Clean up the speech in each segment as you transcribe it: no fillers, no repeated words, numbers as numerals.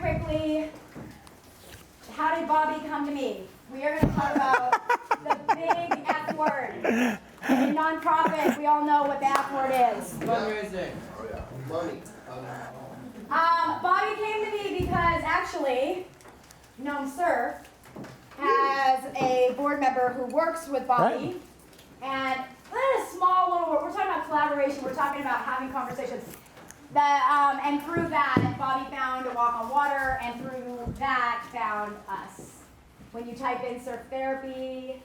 quickly, how did Bobby come to me? We are going to talk about the big F word. In nonprofit, we all know what the F word is. Fundraising. Oh yeah. Money. Bobby came to me because actually, Gnome Surf has a board member who works with Bobby. Right. And a small little, we're talking about collaboration, we're talking about having conversations. And through that, Bobby found a walk on water, and through that found us. When you type in surf therapy,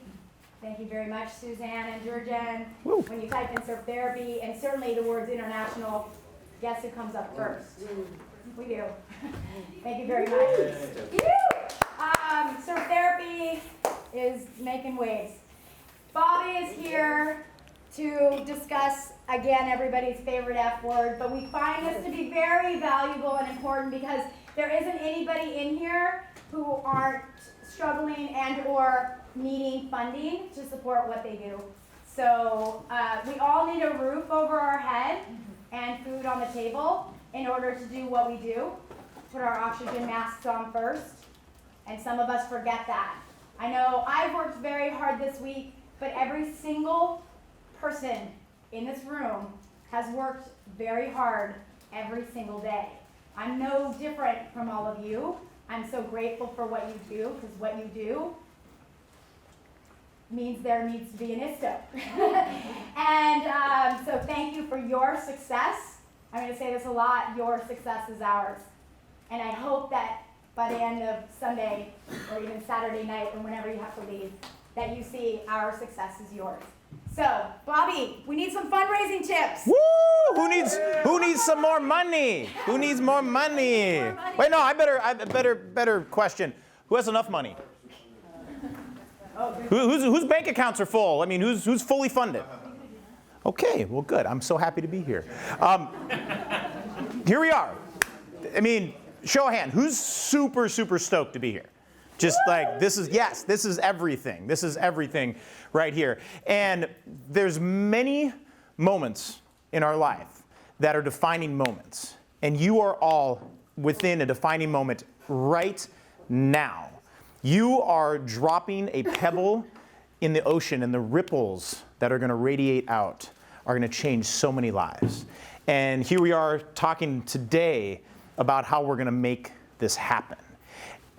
thank you very much, Suzanne and Jurgen. Woo. When you type in surf therapy, and certainly the words international, guess who comes up first? We do. Thank you very much. Surf therapy is making waves. Bobby is here to discuss, again, everybody's favorite F word, but we find this to be very valuable and important because there isn't anybody in here who aren't struggling and or needing funding to support what they do. So we all need a roof over our head and food on the table in order to do what we do. Put our oxygen masks on first, and some of us forget that. I know I've worked very hard this week, but every single person in this room has worked very hard every single day. I'm no different from all of you. I'm so grateful for what you do, because what you do means there needs to be an ISTO. And so thank you for your success. I'm going to say this a lot, your success is ours. And I hope that by the end of Sunday, or even Saturday night, or whenever you have to leave, that you see our success is yours. So, Bobby, we need some fundraising tips. Woo! Who needs some more money? Who needs more money? Wait, no, I better question. Who has enough money? Whose bank accounts are full? I mean, who's fully funded? Okay, well, good. I'm so happy to be here. Here we are. I mean, show of hand. Who's super, super stoked to be here? Just like, this is everything. This is everything right here. And there's many moments in our life that are defining moments. And you are all within a defining moment right now. You are dropping a pebble in the ocean, and the ripples that are going to radiate out are going to change so many lives. And here we are talking today about how we're going to make this happen.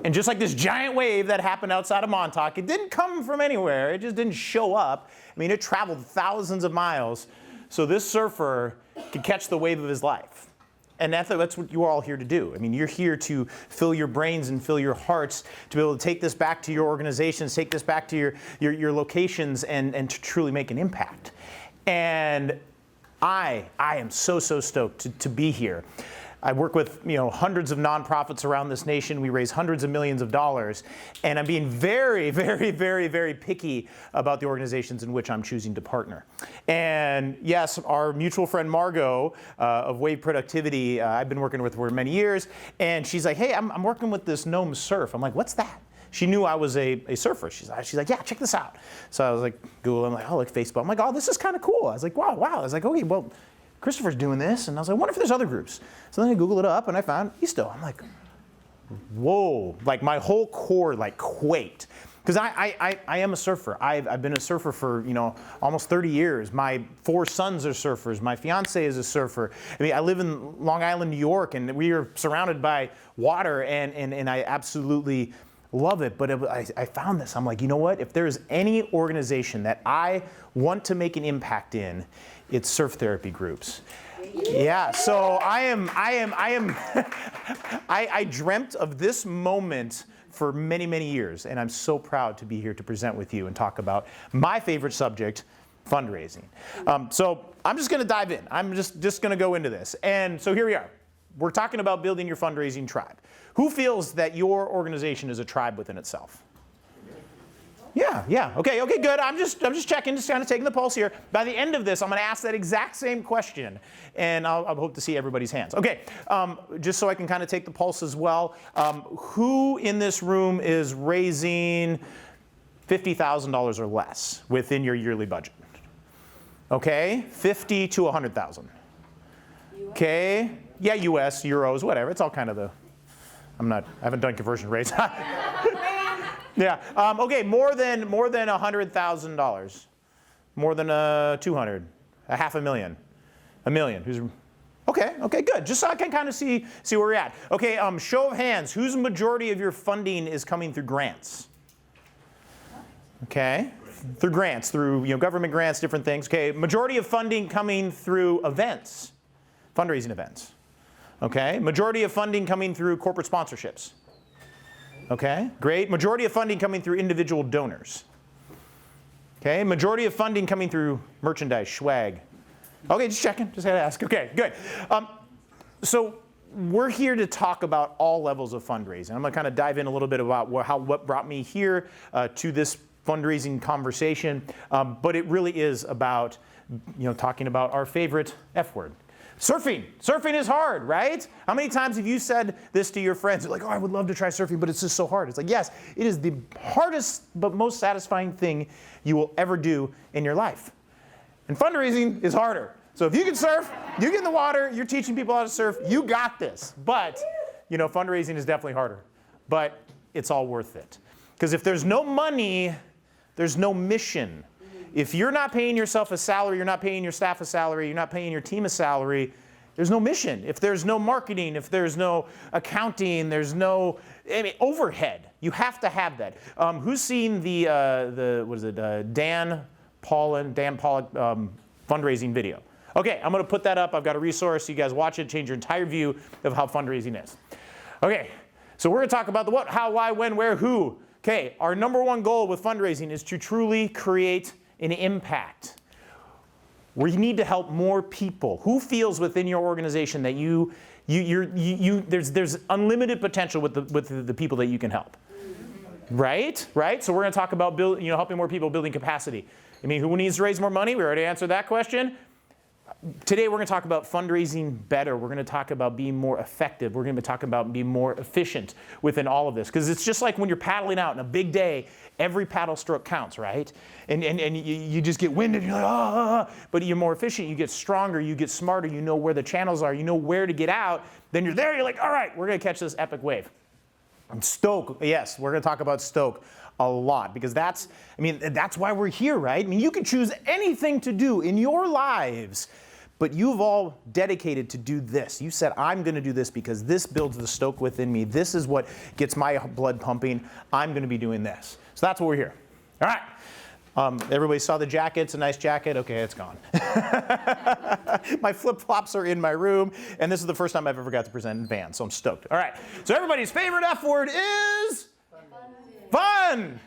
And just like this giant wave that happened outside of Montauk, it didn't come from anywhere. It just didn't show up. I mean, it traveled thousands of miles so this surfer could catch the wave of his life. And that's what you are all here to do. I mean, you're here to fill your brains and fill your hearts to be able to take this back to your organizations, take this back to your locations, and to truly make an impact. And I am so stoked to be here. I work with hundreds of nonprofits around this nation. We raise hundreds of millions of dollars. And I'm being very, very, very, very picky about the organizations in which I'm choosing to partner. And yes, our mutual friend Margot of Wave Productivity, I've been working with her for many years. And she's like, hey, I'm working with this Gnome Surf. I'm like, what's that? She knew I was a surfer. She's like, yeah, check this out. So I was like, Google. I'm like, oh, like Facebook. I'm like, oh, this is kind of cool. I was like, wow. I was like, okay, well, Christopher's doing this, and I was like, I wonder if there's other groups. So then I Googled it up, and I found ISTO. I'm like, whoa, like my whole core like quaked. Because I am a surfer. I've been a surfer for almost 30 years. My 4 sons are surfers. My fiance is a surfer. I mean, I live in Long Island, New York, and we are surrounded by water, and I absolutely love it. But I found this. I'm like, you know what? If there's any organization that I want to make an impact in, it's surf therapy groups. Yeah, so I dreamt of this moment for many, many years, and I'm so proud to be here to present with you and talk about my favorite subject, fundraising. So I'm just going to dive in. I'm just going to go into this. And so here we are. We're talking about building your fundraising tribe. Who feels that your organization is a tribe within itself? Yeah. Okay, good. I'm just checking, just kind of taking the pulse here. By the end of this, I'm going to ask that exact same question, and I'll hope to see everybody's hands. Okay, just so I can kind of take the pulse as well. Who in this room is raising $50,000 or less within your yearly budget? Okay, 50 to 100,000. Okay, yeah, U.S., euros, whatever. It's all kind of I haven't done conversion rates. Yeah. Okay. More than $100,000. More than 200. $500,000. $1 million. Okay. Okay. Good. Just so I can kind of see where we're at. Okay. Show of hands. Whose majority of your funding is coming through grants? Okay. Through grants, through government grants, different things. Okay. Majority of funding coming through events, fundraising events. Okay. Majority of funding coming through corporate sponsorships. Okay. Great. Majority of funding coming through individual donors. Okay. Majority of funding coming through merchandise, swag. Okay, just checking. Just had to ask. Okay, good. So we're here to talk about all levels of fundraising. I'm going to kind of dive in a little bit about what brought me here to this fundraising conversation. But it really is about talking about our favorite F word. Surfing. Surfing is hard, right? How many times have you said this to your friends? They're like, oh, I would love to try surfing, but it's just so hard. It's like, yes, it is the hardest but most satisfying thing you will ever do in your life. And fundraising is harder. So if you can surf, you get in the water, you're teaching people how to surf, you got this. But, fundraising is definitely harder. But it's all worth it. Because if there's no money, there's no mission. If you're not paying yourself a salary, you're not paying your staff a salary, you're not paying your team a salary, there's no mission. If there's no marketing, if there's no accounting, there's no overhead. You have to have that. Who's seen the Dan Pollock fundraising video? Okay, I'm going to put that up. I've got a resource. You guys watch it, change your entire view of how fundraising is. Okay, so we're going to talk about the what, how, why, when, where, who. Okay, our number one goal with fundraising is to truly create an impact. We need to help more people. Who feels within your organization that there's unlimited potential with the people that you can help? Right? So we're going to talk about helping more people building capacity. Who needs to raise more money? We already answered that question. Today we're going to talk about fundraising better. We're going to talk about being more effective. We're going to talk about being more efficient within all of this. Because it's just like when you're paddling out in a big day, every paddle stroke counts, right? And you just get winded, you're like, but you're more efficient, you get stronger, you get smarter, you know where the channels are, you know where to get out. Then you're there, you're like, all right, we're going to catch this epic wave. And Stoke, yes, we're going to talk about Stoke a lot because that's why we're here, right? You can choose anything to do in your lives, but you've all dedicated to do this. You said, I'm going to do this because this builds the Stoke within me. This is what gets my blood pumping. I'm going to be doing this. So that's what we're here. All right. Everybody saw the jacket. It's a nice jacket. Okay, it's gone. My flip-flops are in my room, and this is the first time I've ever got to present in Vans, so I'm stoked. All right. So everybody's favorite F word is fun.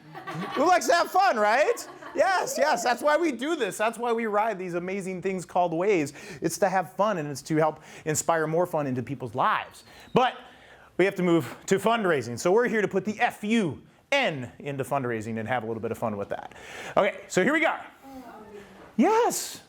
Who likes to have fun, right? Yes. That's why we do this. That's why we ride these amazing things called waves. It's to have fun, and it's to help inspire more fun into people's lives. But we have to move to fundraising. So we're here to put the F-U-N into fundraising and have a little bit of fun with that. Okay, so here we go. Yes.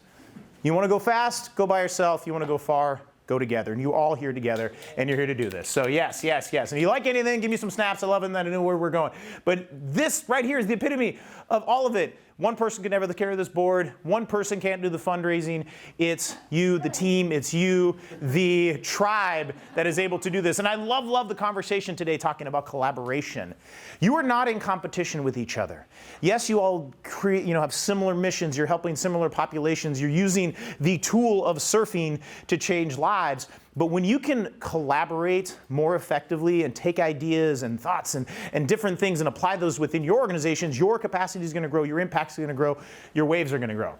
You want to go fast? Go by yourself. You want to go far? Go together. And you're all here together, and you're here to do this. So yes. And if you like anything, give me some snaps. I love it, and then I know where we're going. But this right here is the epitome of all of it. One person can never carry this board. One person can't do the fundraising. It's you, the team. It's you, the tribe that is able to do this. And I love the conversation today talking about collaboration. You are not in competition with each other. Yes, you all have similar missions. You're helping similar populations. You're using the tool of surfing to change lives. But when you can collaborate more effectively and take ideas and thoughts and different things and apply those within your organizations, your capacity is going to grow, your impact is going to grow, your waves are going to grow.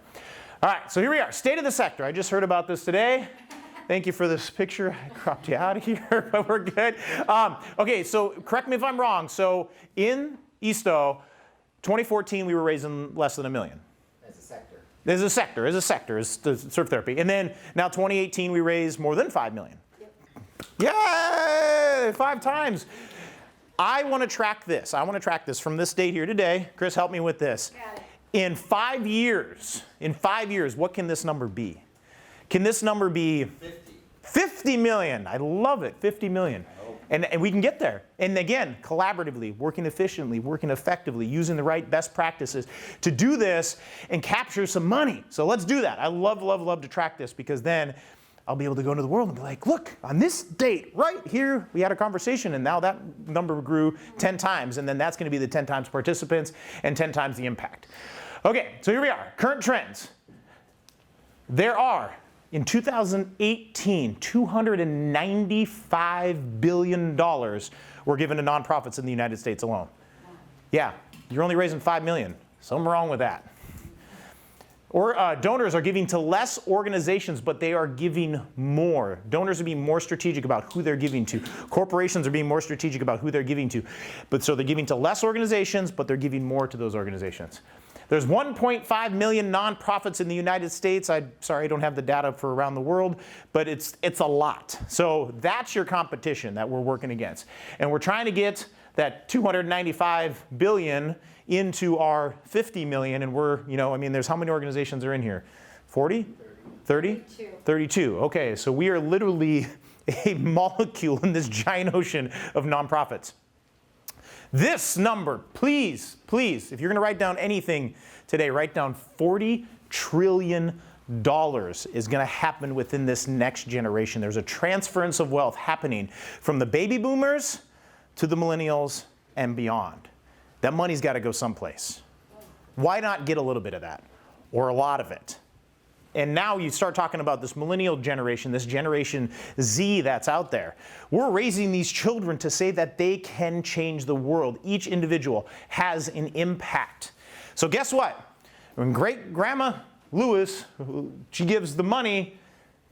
All right, so here we are, state of the sector. I just heard about this today. Thank you for this picture. I cropped you out of here, but we're good. Okay, so correct me if I'm wrong. So in ISTO, 2014, we were raising less than $1 million. As a sector, is the surf therapy. And then now 2018, we raised more than $5 million. Yep. Yay! 5 times. I want to track this. I want to track this from this date here today. Chris, help me with this. Got it. In 5 years, what can this number be? Can this number be 50 million? I love it, 50 million. And we can get there. And again, collaboratively, working efficiently, working effectively, using the right best practices to do this and capture some money. So let's do that. I love to track this because then I'll be able to go into the world and be like, look, on this date right here, we had a conversation, and now that number grew 10 times, and then that's going to be the 10 times participants and 10 times the impact. Okay, so here we are, current trends. There are, in 2018, $295 billion were given to nonprofits in the United States alone. Yeah, you're only raising $5 million. Something wrong with that. Or donors are giving to less organizations, but they are giving more. Donors are being more strategic about who they're giving to. Corporations are being more strategic about who they're giving to. But so they're giving to less organizations, but they're giving more to those organizations. There's 1.5 million nonprofits in the United States. Sorry, I don't have the data for around the world, but it's a lot. So that's your competition that we're working against. And we're trying to get that 295 billion into our 50 million, and we're, I mean, there's how many organizations are in here? 40? 30? 32. Okay, so we are literally a molecule in this giant ocean of nonprofits. This number, please, if you're going to write down anything today, write down $40 trillion is going to happen within this next generation. There's a transference of wealth happening from the baby boomers to the millennials and beyond. That money's got to go someplace. Why not get a little bit of that or a lot of it? And now you start talking about this millennial generation, this Generation Z that's out there. We're raising these children to say that they can change the world. Each individual has an impact. So guess what? When great-grandma Lewis, she gives the money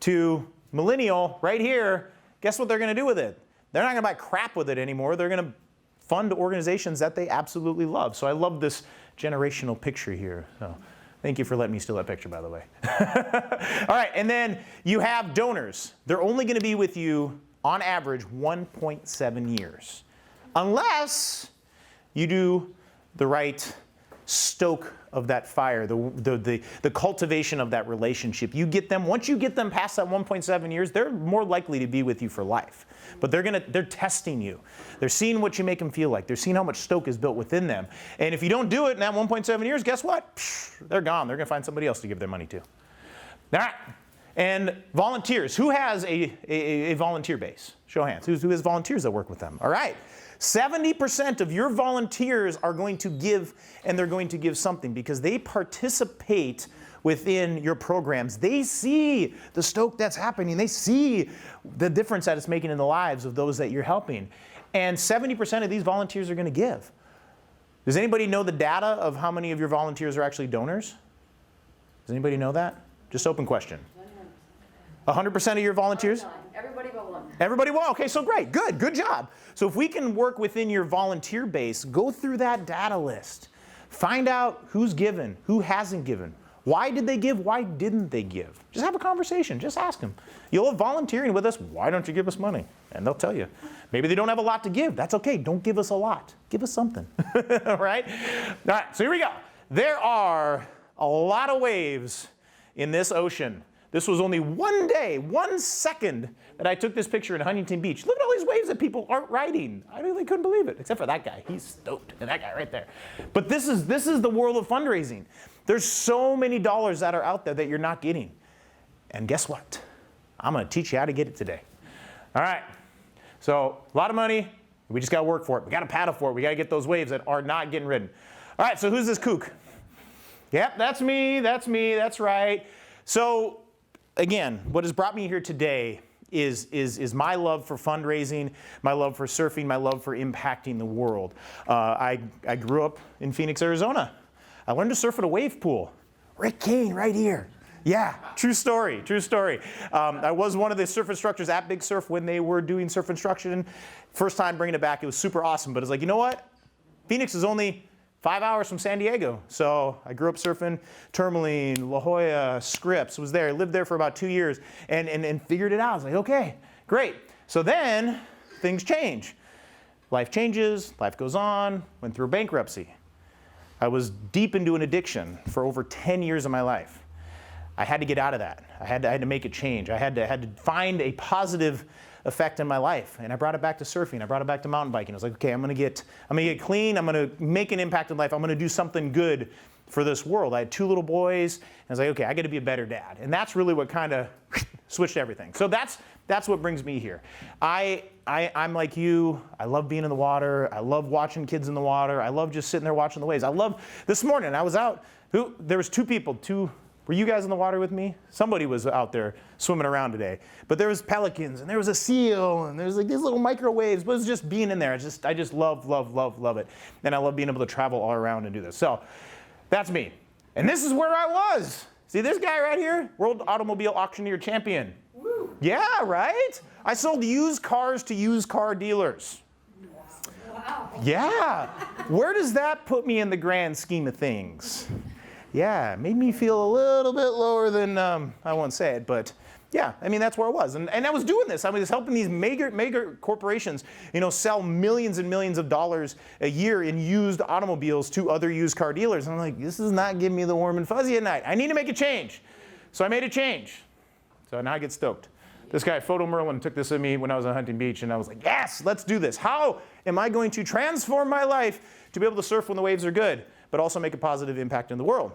to millennial right here, guess what they're going to do with it? They're not going to buy crap with it anymore. They're going to fund organizations that they absolutely love. So I love this generational picture here. So thank you for letting me steal that picture, by the way. All right, and then you have donors. They're only going to be with you, on average, 1.7 years. Unless you do the right stoke of that fire, the cultivation of that relationship. You get them, once you get them past that 1.7 years, they're more likely to be with you for life. But they're testing you. They're seeing what you make them feel like. They're seeing how much stoke is built within them. And if you don't do it in that 1.7 years, guess what? They're gone. They're going to find somebody else to give their money to. All right. And volunteers. Who has a volunteer base? Show of hands. Who has volunteers that work with them? All right. 70% of your volunteers are going to give, and they're going to give something because they participate within your programs. They see the stoke that's happening. They see the difference that it's making in the lives of those that you're helping. And 70% of these volunteers are going to give. Does anybody know the data of how many of your volunteers are actually donors? Does anybody know that? Just open question. 100% of your volunteers? Everybody but one. Everybody but one. Okay, so great. Good job. So if we can work within your volunteer base, go through that data list. Find out who's given, who hasn't given. Why did they give? Why didn't they give? Just have a conversation. Just ask them. You'll have volunteering with us. Why don't you give us money? And they'll tell you. Maybe they don't have a lot to give. That's okay. Don't give us a lot. Give us something. All right? All right, so here we go. There are a lot of waves in this ocean. This was only one day, 1 second that I took this picture in Huntington Beach. Look at all these waves that people aren't riding. I really couldn't believe it, except for that guy. He's stoked, and that guy right there. But this is the world of fundraising. There's so many dollars that are out there that you're not getting. And guess what? I'm going to teach you how to get it today. All right. So a lot of money. We just got to work for it. We got to paddle for it. We got to get those waves that are not getting ridden. All right. So who's this kook? Yep, that's me. That's me. That's right. So again, what has brought me here today is my love for fundraising, my love for surfing, my love for impacting the world. I grew up in Phoenix, Arizona. I learned to surf at a wave pool. Rick Kane right here. Yeah, true story, true story. I was one of the surf instructors at Big Surf when they were doing surf instruction. First time bringing it back, it was super awesome. But it's like, you know what? Phoenix is only 5 hours from San Diego. So I grew up surfing Tourmaline, La Jolla, Scripps, was there. I lived there for about 2 years and figured it out. I was like, okay, great. So then things change. Life changes, life goes on, went through bankruptcy. I was deep into an addiction for over 10 years of my life. I had to get out of that. I had to make a change. I had to find a positive effect in my life, and I brought it back to surfing. I brought it back to mountain biking. I was like, okay, I'm gonna get clean. I'm gonna make an impact in life. I'm gonna do something good for this world. I had 2 little boys, and I was like, okay, I got to be a better dad. And that's really what kind of switched everything. So that's what brings me here. I'm like you. I love being in the water. I love watching kids in the water. I love just sitting there watching the waves. I love, this morning I was out, there was 2 people, were you guys in the water with me? Somebody was out there swimming around today. But there was pelicans, and there was a seal, and there's like these little microwaves. But it was just being in there. I just love it. And I love being able to travel all around and do this. So that's me. And this is where I was. See this guy right here? World Automobile Auctioneer Champion. Woo. Yeah, right? I sold used cars to used car dealers. Wow. Yeah. Where does that put me in the grand scheme of things? Yeah, it made me feel a little bit lower than, I won't say it, but yeah, I mean, that's where I was. And I was doing this. I was helping these mega corporations, sell millions and millions of dollars a year in used automobiles to other used car dealers. And I'm like, this is not giving me the warm and fuzzy at night. I need to make a change. So I made a change. So now I get stoked. This guy, Photo Merlin, took this at me when I was on Hunting Beach, and I was like, yes, let's do this. How am I going to transform my life to be able to surf when the waves are good, but also make a positive impact in the world?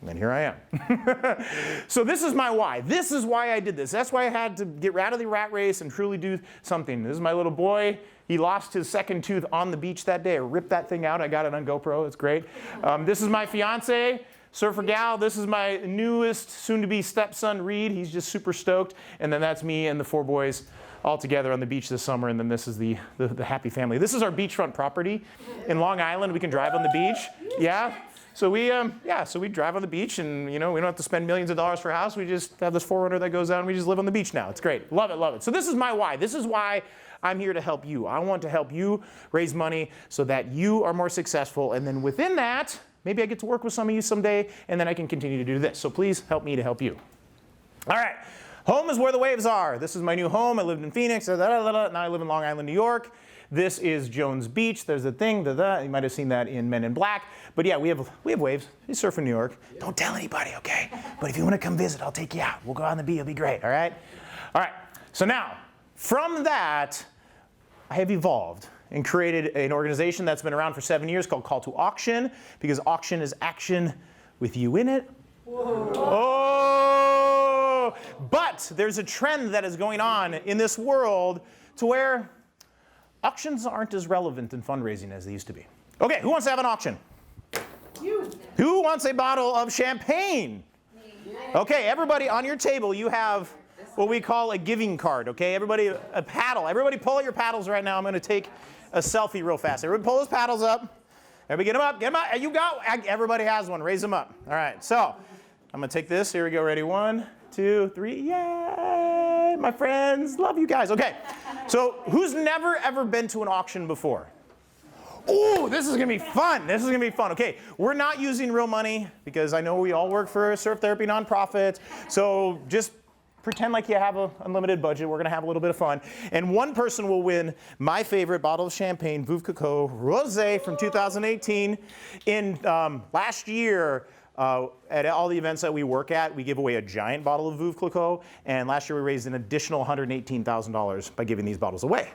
And here I am. So this is my why. This is why I did this. That's why I had to get out of the rat race and truly do something. This is my little boy. He lost his second tooth on the beach that day. I ripped that thing out. I got it on GoPro. It's great. This is my fiance, Surfer Gal. This is my newest, soon-to-be stepson, Reed. He's just super stoked. And then that's me and the 4 boys all together on the beach this summer. And then this is the happy family. This is our beachfront property in Long Island. We can drive on the beach. Yeah. So we drive on the beach, and we don't have to spend millions of dollars for a house. We just have this 4Runner that goes out, and we just live on the beach now. It's great. Love it. So this is my why. This is why I'm here to help you. I want to help you raise money so that you are more successful, and then within that, maybe I get to work with some of you someday, and then I can continue to do this. So please help me to help you. All right. Home is where the waves are. This is my new home. I lived in Phoenix. Now I live in Long Island, New York. This is Jones Beach. There's a thing. You might have seen that in Men in Black. But yeah, we have waves. We surf in New York. Don't tell anybody, okay? But if you want to come visit, I'll take you out. We'll go on the beach. It'll be great, all right? All right. So now, from that, I have evolved and created an organization that's been around for 7 years called Call to Auction, because auction is action with you in it. Whoa. Oh! But there's a trend that is going on in this world to where auctions aren't as relevant in fundraising as they used to be. Okay, who wants to have an auction? You. Who wants a bottle of champagne? Me. Okay, everybody on your table, you have what we call a giving card, okay? Everybody, a paddle. Everybody pull out your paddles right now. I'm going to take a selfie real fast. Everybody pull those paddles up. Everybody get them up. Get them up. You got, everybody has one. Raise them up. All right, so I'm going to take this. Here we go. Ready? 1, 2, 3. Yay! My friends. Love you guys. Okay. So who's never, ever been to an auction before? Oh, this is going to be fun. This is going to be fun. Okay, we're not using real money because I know we all work for a surf therapy nonprofit. So just pretend like you have an unlimited budget. We're going to have a little bit of fun. And one person will win my favorite bottle of champagne, Veuve Clicquot Rosé from 2018. In last year, at all the events that we work at, we give away a giant bottle of Veuve Clicquot, and last year we raised an additional $118,000 by giving these bottles away.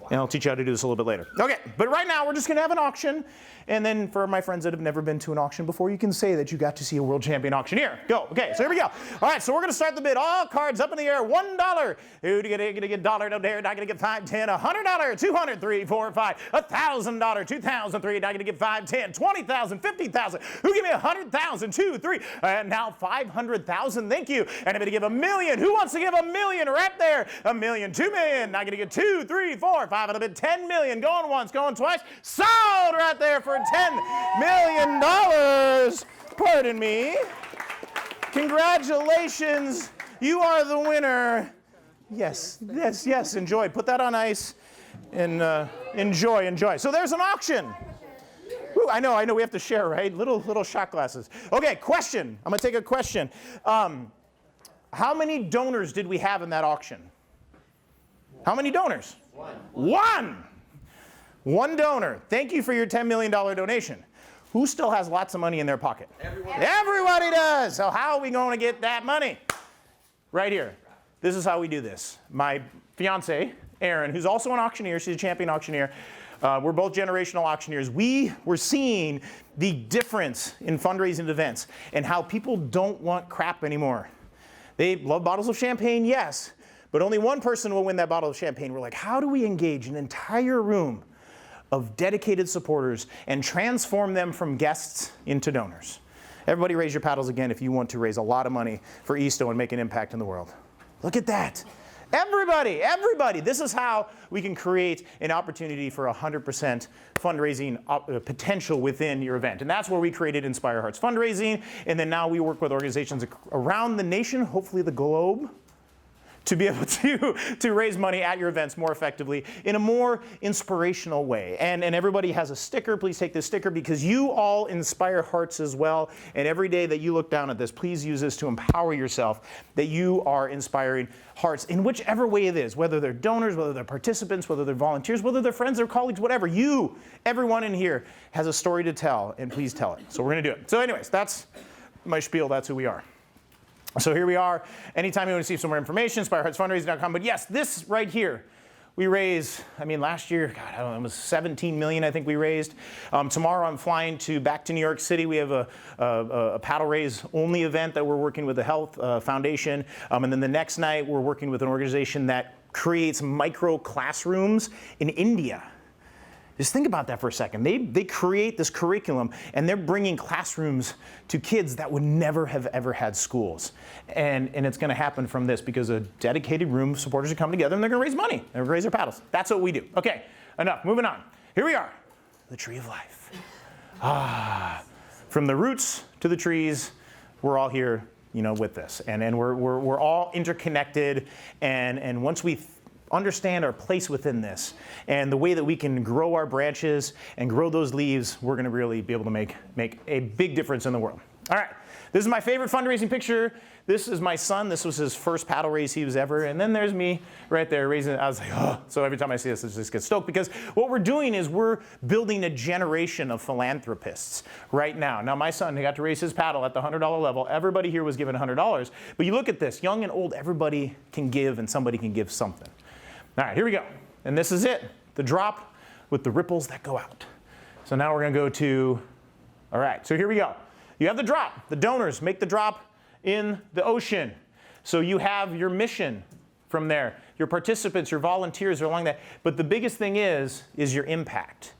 Wow. And I'll teach you how to do this a little bit later. Okay, but right now we're just going to have an auction, and then for my friends that have never been to an auction before, you can say that you got to see a world champion auctioneer. Go. Okay, so here we go. All right, so we're going to start the bid. All cards up in the air. $1. Who's going to get $1? No dare. Not going to get $5, $10, $100, $200, $3, $4, $5, $1,000, $2,003. Not going to get $5, $10, $20,000, $50,000. Who give me $100,000, $2, $3, and now $500,000. Thank you. And I'm going to give $1 million. Who wants to give $1 million right there? $1 million, $2 million. Not going to get 2, 3, 4, 5. And a bit $10 million. Going once, going twice. Sold right there for $10 million. Pardon me. Congratulations. You are the winner. Yes, yes, yes. Enjoy. Put that on ice and enjoy, enjoy. So there's an auction. Woo, I know. We have to share, right? Little shot glasses. Okay, question. I'm going to take a question. How many donors did we have in that auction? How many donors? One. One donor. Thank you for your $10 million donation. Who still has lots of money in their pocket? Everybody does. So how are we going to get that money? Right here. This is how we do this. My fiance Erin, who's also an auctioneer. She's a champion auctioneer. We're both generational auctioneers. We were seeing the difference in fundraising events and how people don't want crap anymore. They love bottles of champagne, yes, but only one person will win that bottle of champagne. We're like, how do we engage an entire room of dedicated supporters and transform them from guests into donors? Everybody raise your paddles again if you want to raise a lot of money for ISTO and make an impact in the world. Look at that. Everybody. This is how we can create an opportunity for 100% fundraising potential within your event. And that's where we created Inspire Hearts Fundraising. And then now we work with organizations around the nation, hopefully the globe, to be able to raise money at your events more effectively in a more inspirational way. And everybody has a sticker. Please take this sticker because you all inspire hearts as well. And every day that you look down at this, please use this to empower yourself that you are inspiring hearts in whichever way it is, whether they're donors, whether they're participants, whether they're volunteers, whether they're friends or colleagues, whatever. Everyone in here has a story to tell, and please tell it. So we're going to do it. So anyways, that's my spiel. That's who we are. So here we are. Anytime you want to see some more information, inspireheartsfundraising.com. But yes, this right here, we raised, last year, God, I don't know, it was 17 million I think we raised. Tomorrow I'm flying back to New York City. We have a paddle raise only event that we're working with the Health Foundation. And then the next night we're working with an organization that creates micro classrooms in India. Just think about that for a second. They create this curriculum and they're bringing classrooms to kids that would never have ever had schools. And it's going to happen from this because a dedicated room of supporters are coming together and they're going to raise money. They're going to raise their paddles. That's what we do. Okay, enough. Moving on. Here we are. The tree of life. From the roots to the trees, we're all here, with this. And we're all interconnected. And once we understand our place within this and the way that we can grow our branches and grow those leaves, we're going to really be able to make a big difference in the world. All right, this is my favorite fundraising picture. This is my son. This was his first paddle raise he was ever. And then there's me right there raising it. I was like, oh. So every time I see this, I just get stoked because what we're doing is we're building a generation of philanthropists right now. Now, my son, he got to raise his paddle at the $100 level. Everybody here was given $100. But you look at this, young and old, everybody can give and somebody can give something. All right, here we go. And this is it, the drop with the ripples that go out. So now we're going to go to, all right, so here we go. You have the drop. The donors make the drop in the ocean. So you have your mission from there. Your participants, your volunteers are along that. But the biggest thing is your impact.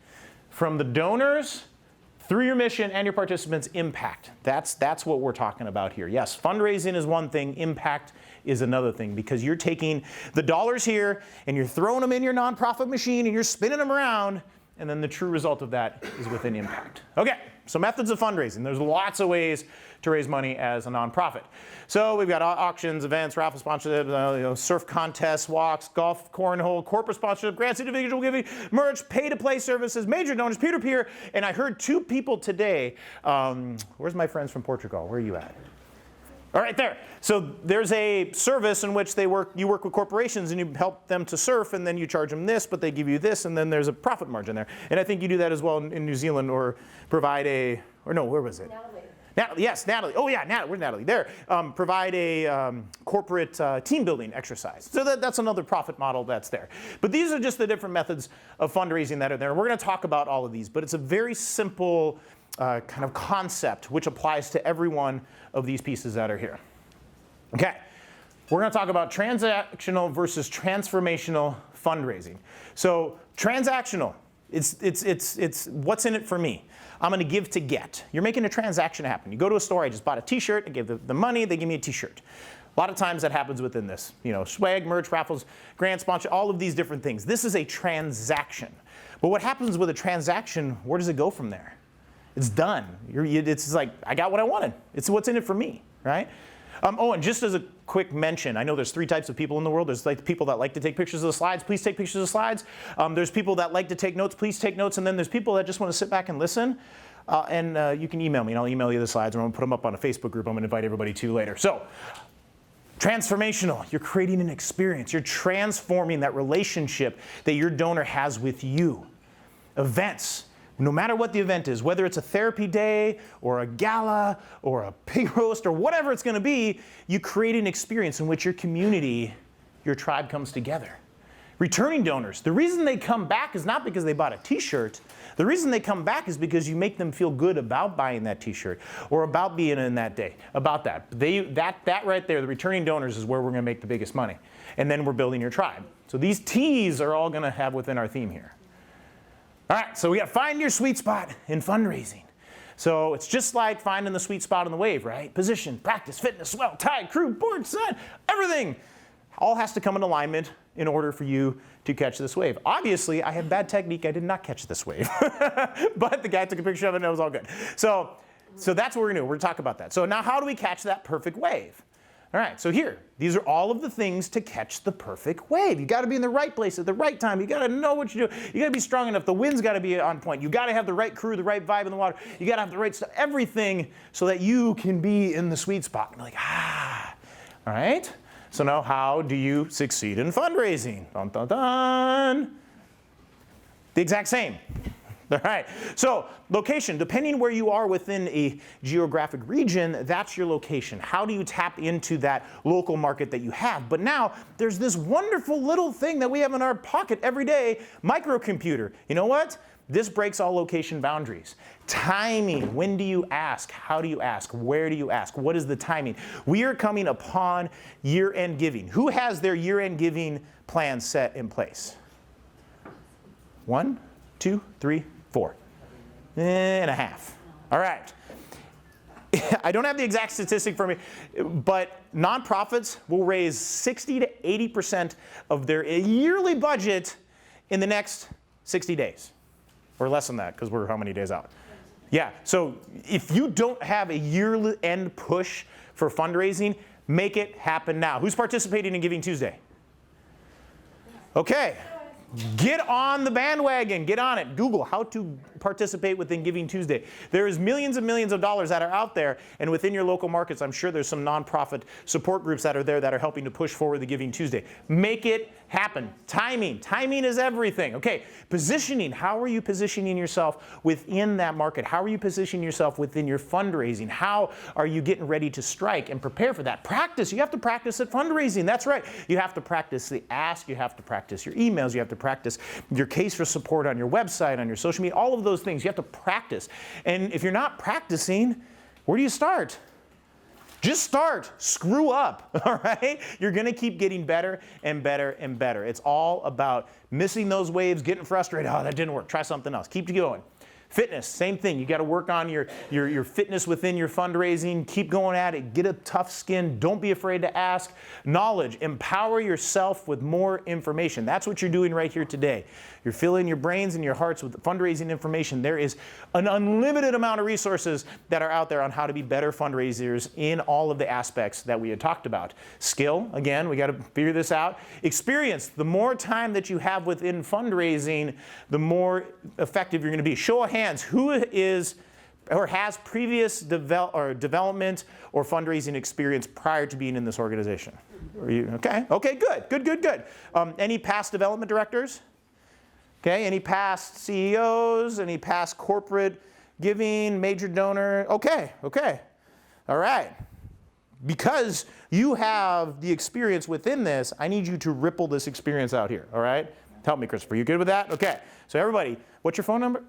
From the donors through your mission and your participants' impact. That's what we're talking about here. Yes, fundraising is one thing, impact is another thing, because you're taking the dollars here and you're throwing them in your nonprofit machine and you're spinning them around, and then the true result of that is within impact. Okay, so methods of fundraising. There's lots of ways to raise money as a nonprofit. So we've got auctions, events, raffle sponsorships, surf contests, walks, golf, cornhole, corporate sponsorship, grants, individual giving, merch, pay-to-play services, major donors, peer-to-peer. And I heard two people today. Where's my friends from Portugal? Where are you at? All right, there. So there's a service in which you work with corporations and you help them to surf, and then you charge them this, but they give you this, and then there's a profit margin there. And I think you do that as well in New Zealand, or provide where was it? Natalie, yes, Natalie. Oh yeah, Natalie, where's Natalie? There. Provide a corporate team building exercise. So that's another profit model that's there. But these are just the different methods of fundraising that are there. We're going to talk about all of these, but it's a very simple kind of concept which applies to every one of these pieces that are here. Okay, we're going to talk about transactional versus transformational fundraising. So transactional, it's what's in it for me. I'm going to give to get. You're making a transaction happen. You go to a store, I just bought a t-shirt, I give the money, they give me a t-shirt. A lot of times that happens within this. Swag, merch, raffles, grant, sponsor, all of these different things. This is a transaction. But what happens with a transaction, where does it go from there? It's done. It's like, I got what I wanted. It's what's in it for me, right? And just as a quick mention, I know there's three types of people in the world. There's like people that like to take pictures of the slides. Please take pictures of the slides. There's people that like to take notes. Please take notes. And then there's people that just want to sit back and listen. You can email me, and I'll email you the slides, and I'm going to put them up on a Facebook group I'm going to invite everybody to later. So, transformational. You're creating an experience. You're transforming that relationship that your donor has with you. Events. No matter what the event is, whether it's a therapy day or a gala or a pig roast or whatever it's going to be, you create an experience in which your community, your tribe comes together. Returning donors, the reason they come back is not because they bought a t-shirt. The reason they come back is because you make them feel good about buying that t-shirt or about being in that day, about that. That right there, the returning donors is where we're going to make the biggest money. And then we're building your tribe. So these T's are all going to have within our theme here. All right, so we got find your sweet spot in fundraising. So it's just like finding the sweet spot on the wave, right? Position, practice, fitness, swell, tide, crew, board, sun, everything. All has to come in alignment in order for you to catch this wave. Obviously, I had bad technique. I did not catch this wave. But the guy took a picture of it and it was all good. So that's what we're going to do. We're going to talk about that. So now how do we catch that perfect wave? All right, so here, these are all of the things to catch the perfect wave. You got to be in the right place at the right time. You got to know what you do. You got to be strong enough. The wind's got to be on point. You got to have the right crew, the right vibe in the water. You got to have the right stuff, everything, so that you can be in the sweet spot. And like, all right. So now, how do you succeed in fundraising? Dun, dun, dun. The exact same. All right, so location, depending where you are within a geographic region, that's your location. How do you tap into that local market that you have? But now there's this wonderful little thing that we have in our pocket every day, microcomputer. You know what? This breaks all location boundaries. Timing, when do you ask? How do you ask? Where do you ask? What is the timing? We are coming upon year-end giving. Who has their year-end giving plan set in place? 1, 2, 3, 4 and a half. All right. I don't have the exact statistic for me, but nonprofits will raise 60 to 80% of their yearly budget in the next 60 days. Or less than that, because we're how many days out? Yeah, so if you don't have a yearly end push for fundraising, make it happen now. Who's participating in Giving Tuesday? Okay. Get on the bandwagon. Get on it. Google how to participate within Giving Tuesday. There is millions and millions of dollars that are out there, and within your local markets, I'm sure there's some nonprofit support groups that are there that are helping to push forward the Giving Tuesday. Make it happen. Timing. Timing is everything. Okay, positioning. How are you positioning yourself within that market? How are you positioning yourself within your fundraising? How are you getting ready to strike and prepare for that? Practice. You have to practice at fundraising. That's right. You have to practice the ask. You have to practice your emails. You have to practice your case for support on your website, on your social media, all of those things. You have to practice. And if you're not practicing, where do you start? Just start. Screw up, all right? You're going to keep getting better and better and better. It's all about missing those waves, getting frustrated. Oh, that didn't work. Try something else. Keep going. Fitness, same thing. You got to work on your fitness within your fundraising. Keep going at it. Get a tough skin. Don't be afraid to ask. Knowledge. Empower yourself with more information. That's what you're doing right here today. You're filling your brains and your hearts with fundraising information. There is an unlimited amount of resources that are out there on how to be better fundraisers in all of the aspects that we had talked about. Skill, again, we got to figure this out. Experience, the more time that you have within fundraising, the more effective you're going to be. Show of hands, who is or has previous development or fundraising experience prior to being in this organization? Are you, okay, good. Any past development directors? Okay, any past CEOs, any past corporate giving, major donor? Okay. All right. Because you have the experience within this, I need you to ripple this experience out here, all right? Help me, Christopher. You good with that? Okay. So everybody, what's your phone number?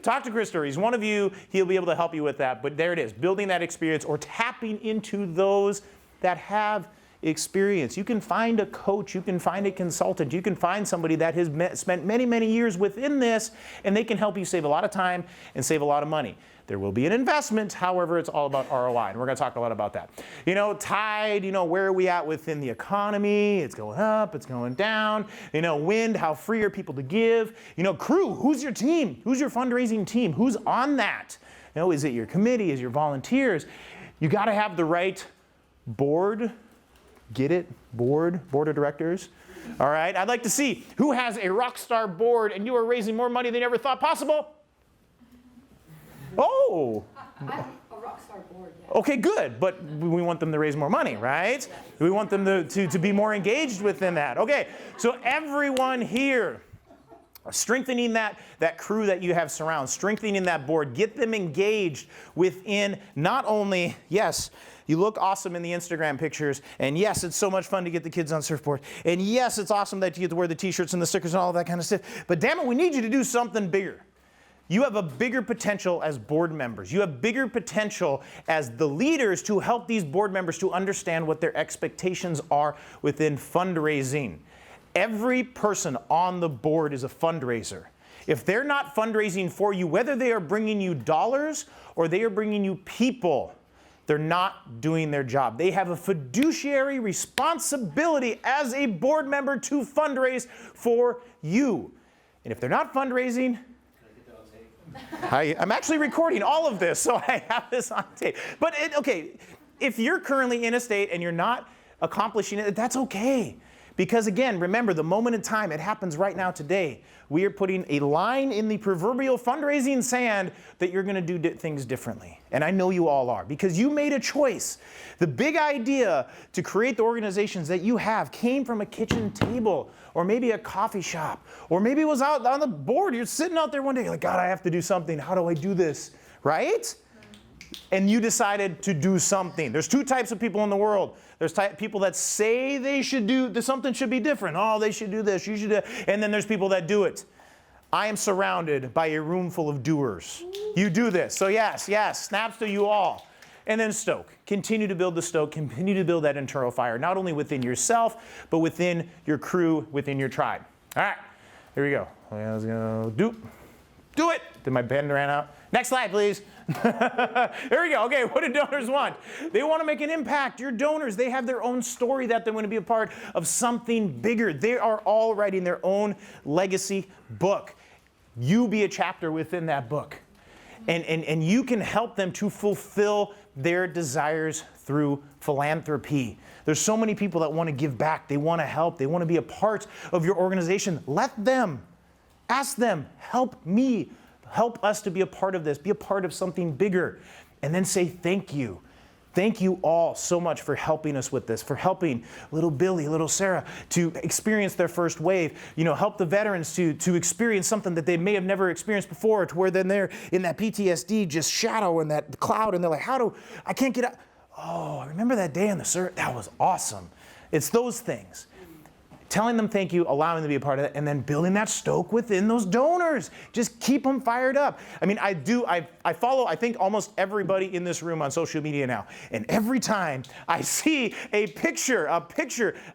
Talk to Christopher. He's one of you. He'll be able to help you with that. But there it is, building that experience or tapping into those that have experience. You can find a coach, you can find a consultant, you can find somebody that has spent many, many years within this, and they can help you save a lot of time and save a lot of money. There will be an investment, however, it's all about ROI, and we're going to talk a lot about that. You know, tide, where are we at within the economy? It's going up, it's going down. Wind, how free are people to give? Crew, who's your team? Who's your fundraising team? Who's on that? Is it your committee? Is it your volunteers? You got to have the right board. Get it? Board of directors. All right. I'd like to see who has a rock star board and you are raising more money than you ever thought possible. Oh. I'm a rock star board. Yeah. Okay, good. But we want them to raise more money, right? We want them to be more engaged within that. Okay. So everyone here, Strengthening that crew that you have surround, strengthening that board, get them engaged within not only, yes, you look awesome in the Instagram pictures, and yes, it's so much fun to get the kids on surfboard, and yes, it's awesome that you get to wear the t-shirts and the stickers and all of that kind of stuff, but damn it, we need you to do something bigger. You have a bigger potential as board members. You have bigger potential as the leaders to help these board members to understand what their expectations are within fundraising. Every person on the board is a fundraiser. If they're not fundraising for you, whether they are bringing you dollars or they are bringing you people, they're not doing their job. They have a fiduciary responsibility as a board member to fundraise for you. And if they're not fundraising, I'm actually recording all of this, so I have this on tape. But okay, if you're currently in a state and you're not accomplishing it, that's okay. Because again, remember, the moment in time, it happens right now today. We are putting a line in the proverbial fundraising sand that you're going to do things differently. And I know you all are, because you made a choice. The big idea to create the organizations that you have came from a kitchen table, or maybe a coffee shop, or maybe it was out on the board. You're sitting out there one day, you're like, God, I have to do something. How do I do this? Right? And you decided to do something. There's two types of people in the world. There's people that say they should do, something should be different. Oh, they should do this, you should do that. And then there's people that do it. I am surrounded by a room full of doers. You do this. So yes, snaps to you all. And then stoke. Continue to build the stoke. Continue to build that internal fire, not only within yourself, but within your crew, within your tribe. All right, here we go. Let's go. Do it. Did my pen ran out? Next slide, please. Here we go. Okay, what do donors want? They want to make an impact. Your donors, they have their own story that they want to be a part of something bigger. They are all writing their own legacy book. You be a chapter within that book. And you can help them to fulfill their desires through philanthropy. There's so many people that want to give back. They want to help. They want to be a part of your organization. Let them. Ask them, help me. Help us to be a part of this. Be a part of something bigger. And then say thank you. Thank you all so much for helping us with this, for helping little Billy, little Sarah to experience their first wave. You know, help the veterans to experience something that they may have never experienced before, to where then they're in that PTSD just shadow and that cloud, and they're like, I can't get out. Oh, I remember that day in the surf. That was awesome. It's those things. Telling them thank you, allowing them to be a part of it, and then building that stoke within those donors. Just keep them fired up. I mean, I follow, I think, almost everybody in this room on social media now. And every time I see a picture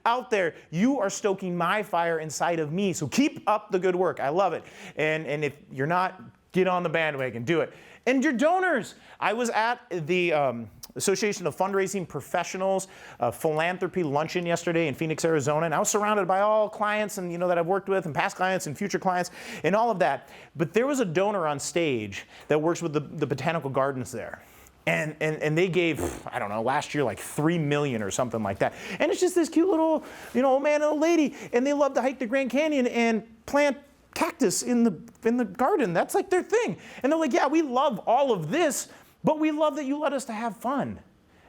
out there, you are stoking my fire inside of me. So keep up the good work. I love it. And if you're not, get on the bandwagon, do it. And your donors. I was at the Association of Fundraising Professionals philanthropy luncheon yesterday in Phoenix, Arizona, and I was surrounded by all clients and that I've worked with, and past clients and future clients and all of that. But there was a donor on stage that works with the botanical gardens there. And they gave, I don't know, last year like $3 million or something like that. And it's just this cute little, old man and old lady, and they love to hike the Grand Canyon and plant cactus in the garden. That's like their thing. And they're like, yeah, we love all of this, but we love that you let us to have fun.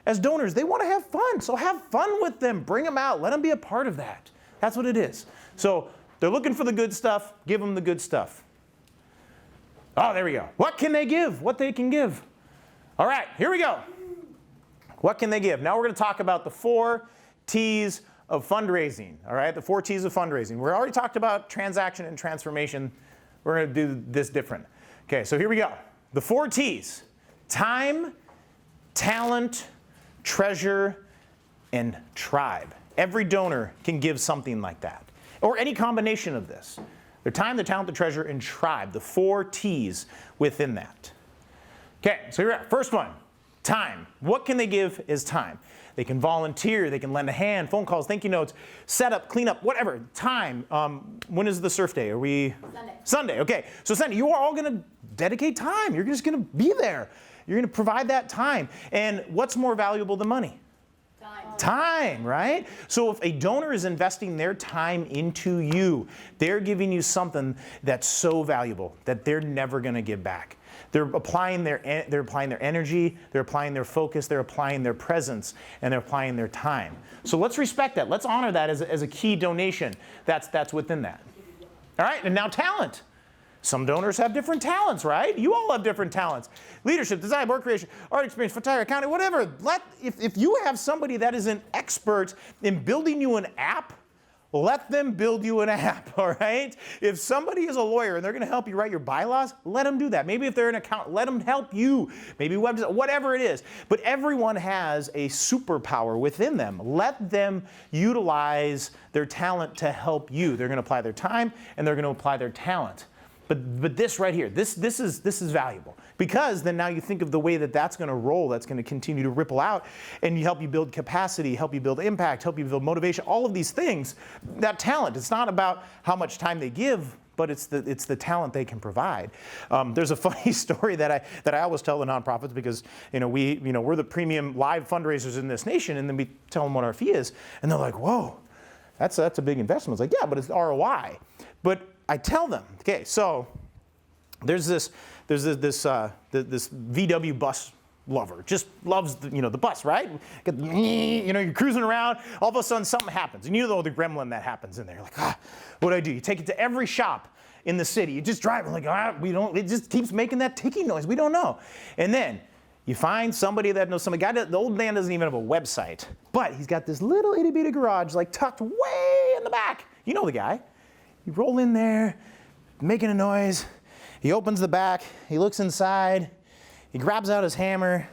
As donors, they want to have fun. So have fun with them. Bring them out. Let them be a part of that. That's what it is. So they're looking for the good stuff. Give them the good stuff. Oh, there we go. What can they give? What they can give. All right, here we go. What can they give? Now we're going to talk about the 4 T's of fundraising. All right, the 4 T's of fundraising. We already talked about transaction and transformation. We're going to do this different. Okay, so here we go. The 4 T's. Time, talent, treasure, and tribe. Every donor can give something like that, or any combination of this. Their time, the talent, the treasure, and tribe. The 4 T's within that. Okay, so here we are. First one, time. What can they give is time. They can volunteer, they can lend a hand, phone calls, thank you notes, setup, cleanup, whatever. Time. When is the surf day? Are we? Sunday. Sunday, okay. So Sunday, you are all going to dedicate time. You're just going to be there. You're going to provide that time. And what's more valuable than money? Time, right? So if a donor is investing their time into you, they're giving you something that's so valuable that they're never going to give back. They're applying their energy, they're applying their focus, they're applying their presence, and they're applying their time. So let's respect that. Let's honor that as a key donation that's within that. All right, and now talent. Some donors have different talents, right? You all have different talents. Leadership, design, work creation, art experience, photography, accounting, whatever. If you have somebody that is an expert in building you an app, let them build you an app, all right? If somebody is a lawyer and they're going to help you write your bylaws, let them do that. Maybe if they're an accountant, let them help you. Maybe web design, whatever it is. But everyone has a superpower within them. Let them utilize their talent to help you. They're going to apply their time and they're going to apply their talent. But this right here, this is valuable, because then now you think of the way that that's going to roll, that's going to continue to ripple out, and help you build capacity, help you build impact, help you build motivation, all of these things. That talent, it's not about how much time they give, but it's the talent they can provide. There's a funny story that I always tell the nonprofits, because we're the premium live fundraisers in this nation, and then we tell them what our fee is, and they're like, whoa, that's a big investment. It's like, yeah, but it's ROI. But I tell them, okay, so there's this VW bus lover, just loves the bus, right? You're cruising around, all of a sudden something happens, and you know the gremlin that happens in there. You're like, what do I do? You take it to every shop in the city. You just drive, like, it just keeps making that ticking noise. We don't know. And then you find somebody that knows somebody. The old man doesn't even have a website, but he's got this little itty bitty garage, like tucked way in the back. You know the guy. You roll in there, making a noise. He opens the back. He looks inside. He grabs out his hammer.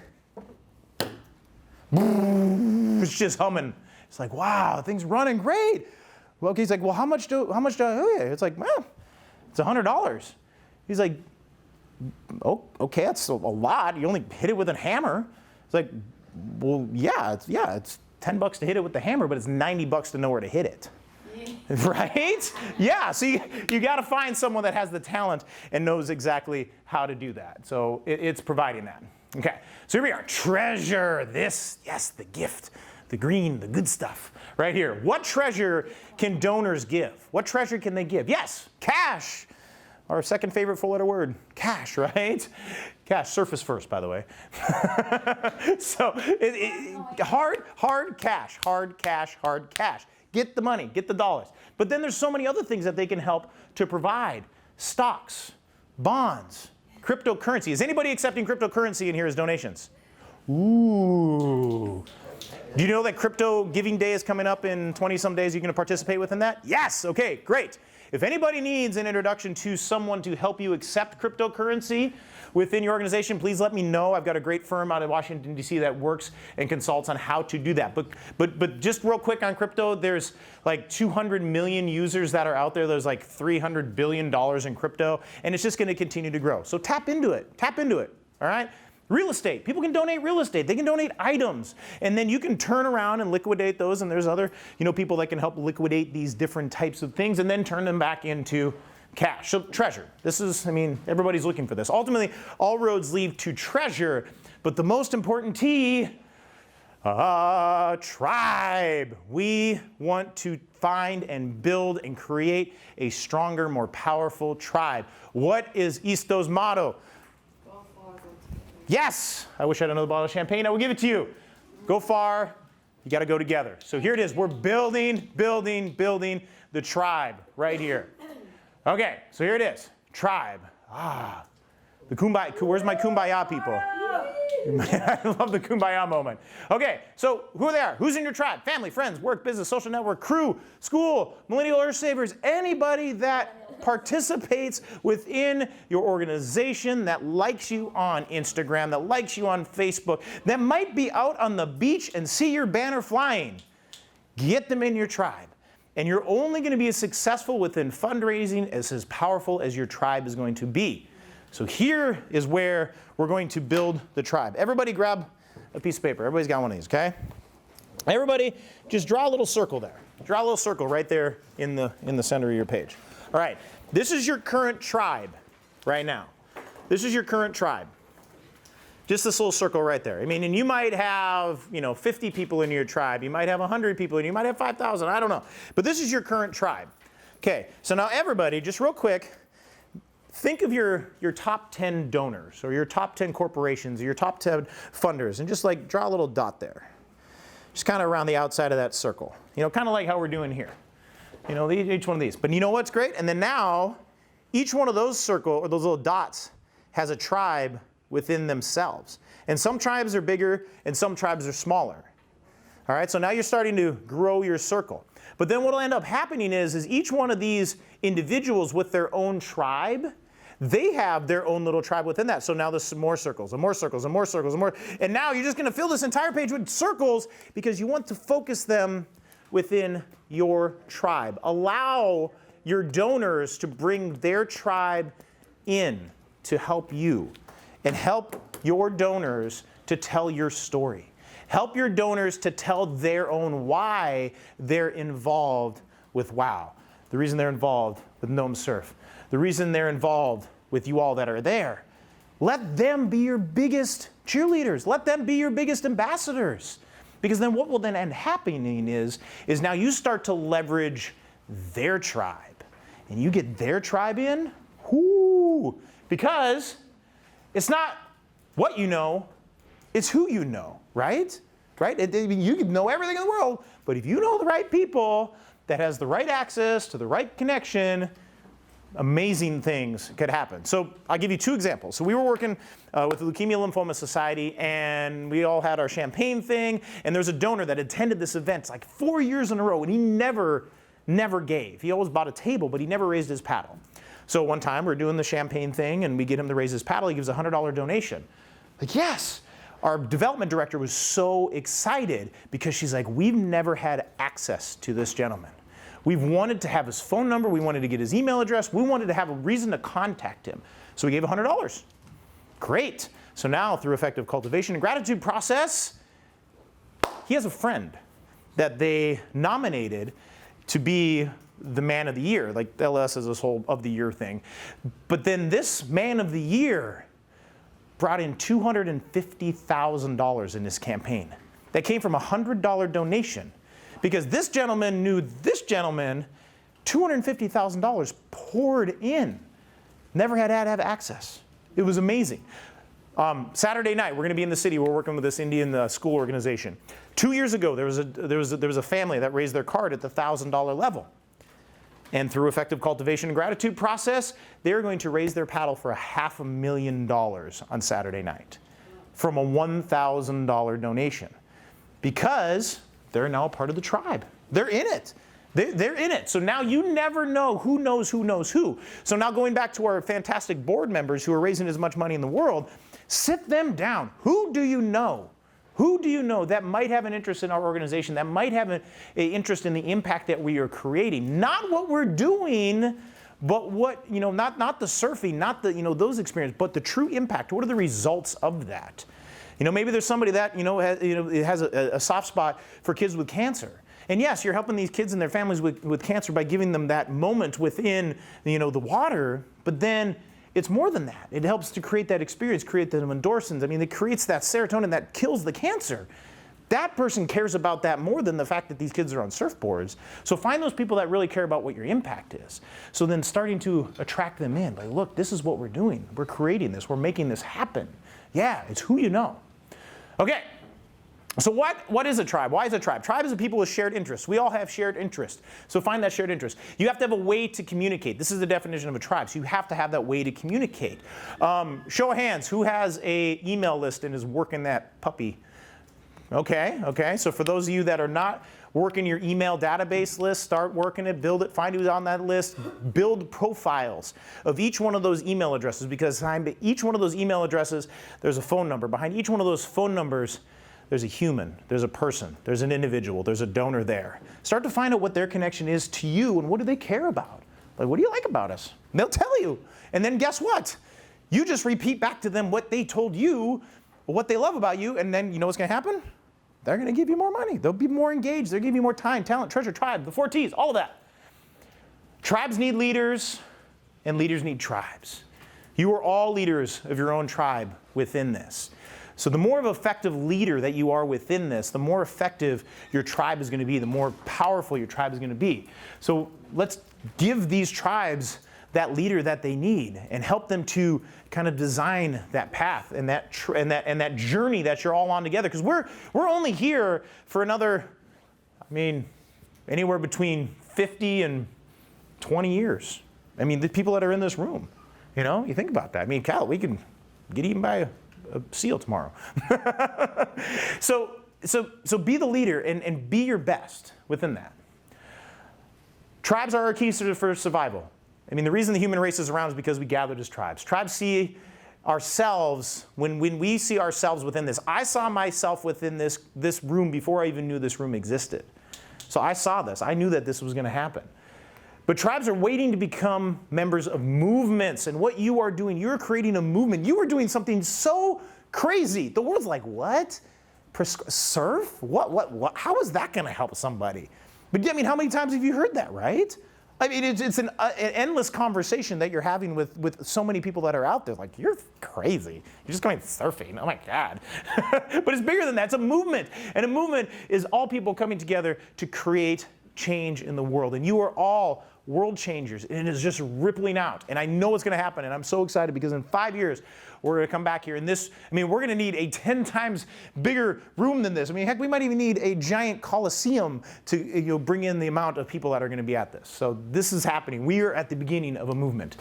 It's just humming. It's like, wow, thing's running great. Well, he's like, well, how much do I owe you? It's like, well, it's $100. He's like, oh, okay, that's a lot. You only hit it with a hammer. It's like, well, yeah, it's $10 to hit it with the hammer, but it's $90 to know where to hit it. Right? Yeah, so you got to find someone that has the talent and knows exactly how to do that. So it's providing that. Okay, so here we are. Treasure this, yes, the gift, the green, the good stuff right here. What treasure can donors give? What treasure can they give? Yes, cash. Our second favorite four-letter word, cash, right? Cash, surface first, by the way. So hard cash, hard cash, hard cash. Get the money, get the dollars. But then there's so many other things that they can help to provide. Stocks, bonds, cryptocurrency. Is anybody accepting cryptocurrency in here as donations? Ooh. Do you know that crypto giving day is coming up in 20-some days? You're going to participate within that? Yes. Okay, great. If anybody needs an introduction to someone to help you accept cryptocurrency within your organization, please let me know. I've got a great firm out of Washington, D.C. that works and consults on how to do that. But just real quick on crypto, there's like 200 million users that are out there. There's like $300 billion in crypto, and it's just going to continue to grow. So tap into it. Tap into it. All right? Real estate. People can donate real estate. They can donate items. And then you can turn around and liquidate those. And there's other people that can help liquidate these different types of things and then turn them back into cash. So treasure. This is, everybody's looking for this. Ultimately, all roads lead to treasure. But the most important T, tribe. We want to find and build and create a stronger, more powerful tribe. What is ISTO's motto? Yes, I wish I had another bottle of champagne. I will give it to you. Go far, you got to go together. So here it is. We're building the tribe right here. Okay, so here it is. Tribe. The kumbaya. Where's my kumbaya people? I love the kumbaya moment. Okay, so who are there? Who's in your tribe? Family, friends, work, business, social network, crew, school, millennial earth savers, anybody that participates within your organization, that likes you on Instagram, that likes you on Facebook, that might be out on the beach and see your banner flying. Get them in your tribe. And you're only going to be as successful within fundraising as powerful as your tribe is going to be. So here is where we're going to build the tribe. Everybody grab a piece of paper. Everybody's got one of these, okay? Everybody just draw a little circle there. Draw a little circle right there in the center of your page. All right, this is your current tribe right now. This is your current tribe. Just this little circle right there. And you might have, 50 people in your tribe. You might have 100 people, and you might have 5,000. I don't know. But this is your current tribe. Okay, so now everybody, just real quick, think of your top 10 donors or your top 10 corporations or your top 10 funders, and just like draw a little dot there. Just kind of around the outside of that circle. Kind of like how we're doing here. each one of these. But you know what's great? And then now, each one of those circles, or those little dots, has a tribe within themselves. And some tribes are bigger, and some tribes are smaller. All right, so now you're starting to grow your circle. But then what will end up happening is each one of these individuals with their own tribe, they have their own little tribe within that. So now there's some more circles and more circles and more circles and more. And now you're just going to fill this entire page with circles because you want to focus them within your tribe. Allow your donors to bring their tribe in to help you, and help your donors to tell your story. Help your donors to tell their own why they're involved with WOW. The reason they're involved with Gnome Surf. The reason they're involved with you all that are there. Let them be your biggest cheerleaders. Let them be your biggest ambassadors. Because then what will then end happening is now you start to leverage their tribe. And you get their tribe in, whoo, because it's not what you know, it's who you know, right? Right? You can know everything in the world, but if you know the right people that has the right access to the right connection, amazing things could happen. So I'll give you two examples. So we were working with the Leukemia Lymphoma Society, and we all had our champagne thing, and there's a donor that attended this event like 4 years in a row, and he never gave. He always bought a table, but he never raised his paddle. So one time we're doing the champagne thing, and we get him to raise his paddle. He gives a $100 donation. Like, yes. Our development director was so excited because she's like, we've never had access to this gentleman. We've wanted to have his phone number. We wanted to get his email address. We wanted to have a reason to contact him. So we gave $100. Great. So now through effective cultivation and gratitude process, he has a friend that they nominated to be the man of the year. Like LS is this whole of the year thing. But then this man of the year brought in $250,000 in this campaign. That came from a $100 donation. Because this gentleman knew this gentleman, $250,000 poured in. Never had to have access. It was amazing. Saturday night, we're going to be in the city. We're working with this Indian school organization. 2 years ago, there was a family that raised their card at the $1,000 level. And through effective cultivation and gratitude process, they're going to raise their paddle for $500,000 on Saturday night from a $1,000 donation. Because they're now a part of the tribe. They're in it. They're in it. So now you never know who knows who knows who. So now going back to our fantastic board members who are raising as much money in the world, sit them down. Who do you know? Who do you know that might have an interest in our organization, that might have an interest in the impact that we are creating? Not what we're doing, but what, not the surfing, not the, those experiences, but the true impact. What are the results of that? Maybe there's somebody that, has a soft spot for kids with cancer. And yes, you're helping these kids and their families with cancer by giving them that moment within, the water, but then it's more than that. It helps to create that experience, create the endorphins. I mean, it creates that serotonin that kills the cancer. That person cares about that more than the fact that these kids are on surfboards. So find those people that really care about what your impact is. So then starting to attract them in. Like, look, this is what we're doing. We're creating this. We're making this happen. Yeah, it's who you know. Okay. So what is a tribe? Why is a tribe? Tribe is a people with shared interests. We all have shared interests. So find that shared interest. You have to have a way to communicate. This is the definition of a tribe. So you have to have that way to communicate. Show of hands, who has a email list and is working that puppy? Okay. So for those of you that are not working your email database list, start working it, build it, find who's on that list, build profiles of each one of those email addresses, because behind each one of those email addresses, there's a phone number. Behind each one of those phone numbers, there's a human, there's a person, there's an individual, there's a donor there. Start to find out what their connection is to you and what do they care about. Like, what do you like about us? And they'll tell you. And then guess what? You just repeat back to them what they told you, what they love about you, and then you know what's going to happen? They're going to give you more money. They'll be more engaged. They'll give you more time, talent, treasure, tribe, the 4 T's, all of that. Tribes need leaders, and leaders need tribes. You are all leaders of your own tribe within this. So the more of an effective leader that you are within this, the more effective your tribe is going to be, the more powerful your tribe is going to be. So let's give these tribes that leader that they need and help them to kind of design that path and that journey that you're all on together. Because we're only here for another, anywhere between 50 and 20 years. I mean, the people that are in this room, you think about that. I mean, Cal, we can get eaten by a seal tomorrow. So be the leader and be your best within that. Tribes are our keys for survival. I mean, the reason the human race is around is because we gathered as tribes. Tribes see ourselves, when we see ourselves within this. I saw myself within this room before I even knew this room existed. So I saw this. I knew that this was going to happen. But tribes are waiting to become members of movements. And what you are doing, you're creating a movement. You are doing something so crazy. The world's like, what? Surf? What? How is that going to help somebody? But I mean, how many times have you heard that, right? I mean, it's an endless conversation that you're having with so many people that are out there. Like, you're crazy. You're just going surfing. Oh my God. But it's bigger than that. It's a movement. And a movement is all people coming together to create change in the world. And you are all world changers. And it is just rippling out. And I know it's going to happen. And I'm so excited because in 5 years, we're going to come back here. And we're going to need a 10 times bigger room than this. I mean, heck, we might even need a giant coliseum to bring in the amount of people that are going to be at this. So this is happening. We are at the beginning of a movement.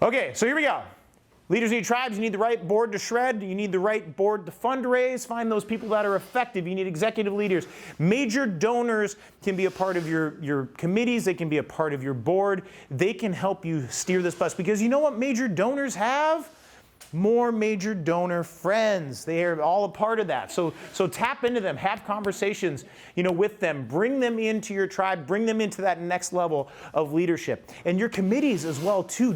Okay, so here we go. Leaders need tribes. You need the right board to shred. You need the right board to fundraise. Find those people that are effective. You need executive leaders. Major donors can be a part of your committees. They can be a part of your board. They can help you steer this bus. Because you know what major donors have? More major donor friends. They are all a part of that. So tap into them. Have conversations, with them. Bring them into your tribe. Bring them into that next level of leadership. And your committees as well, too.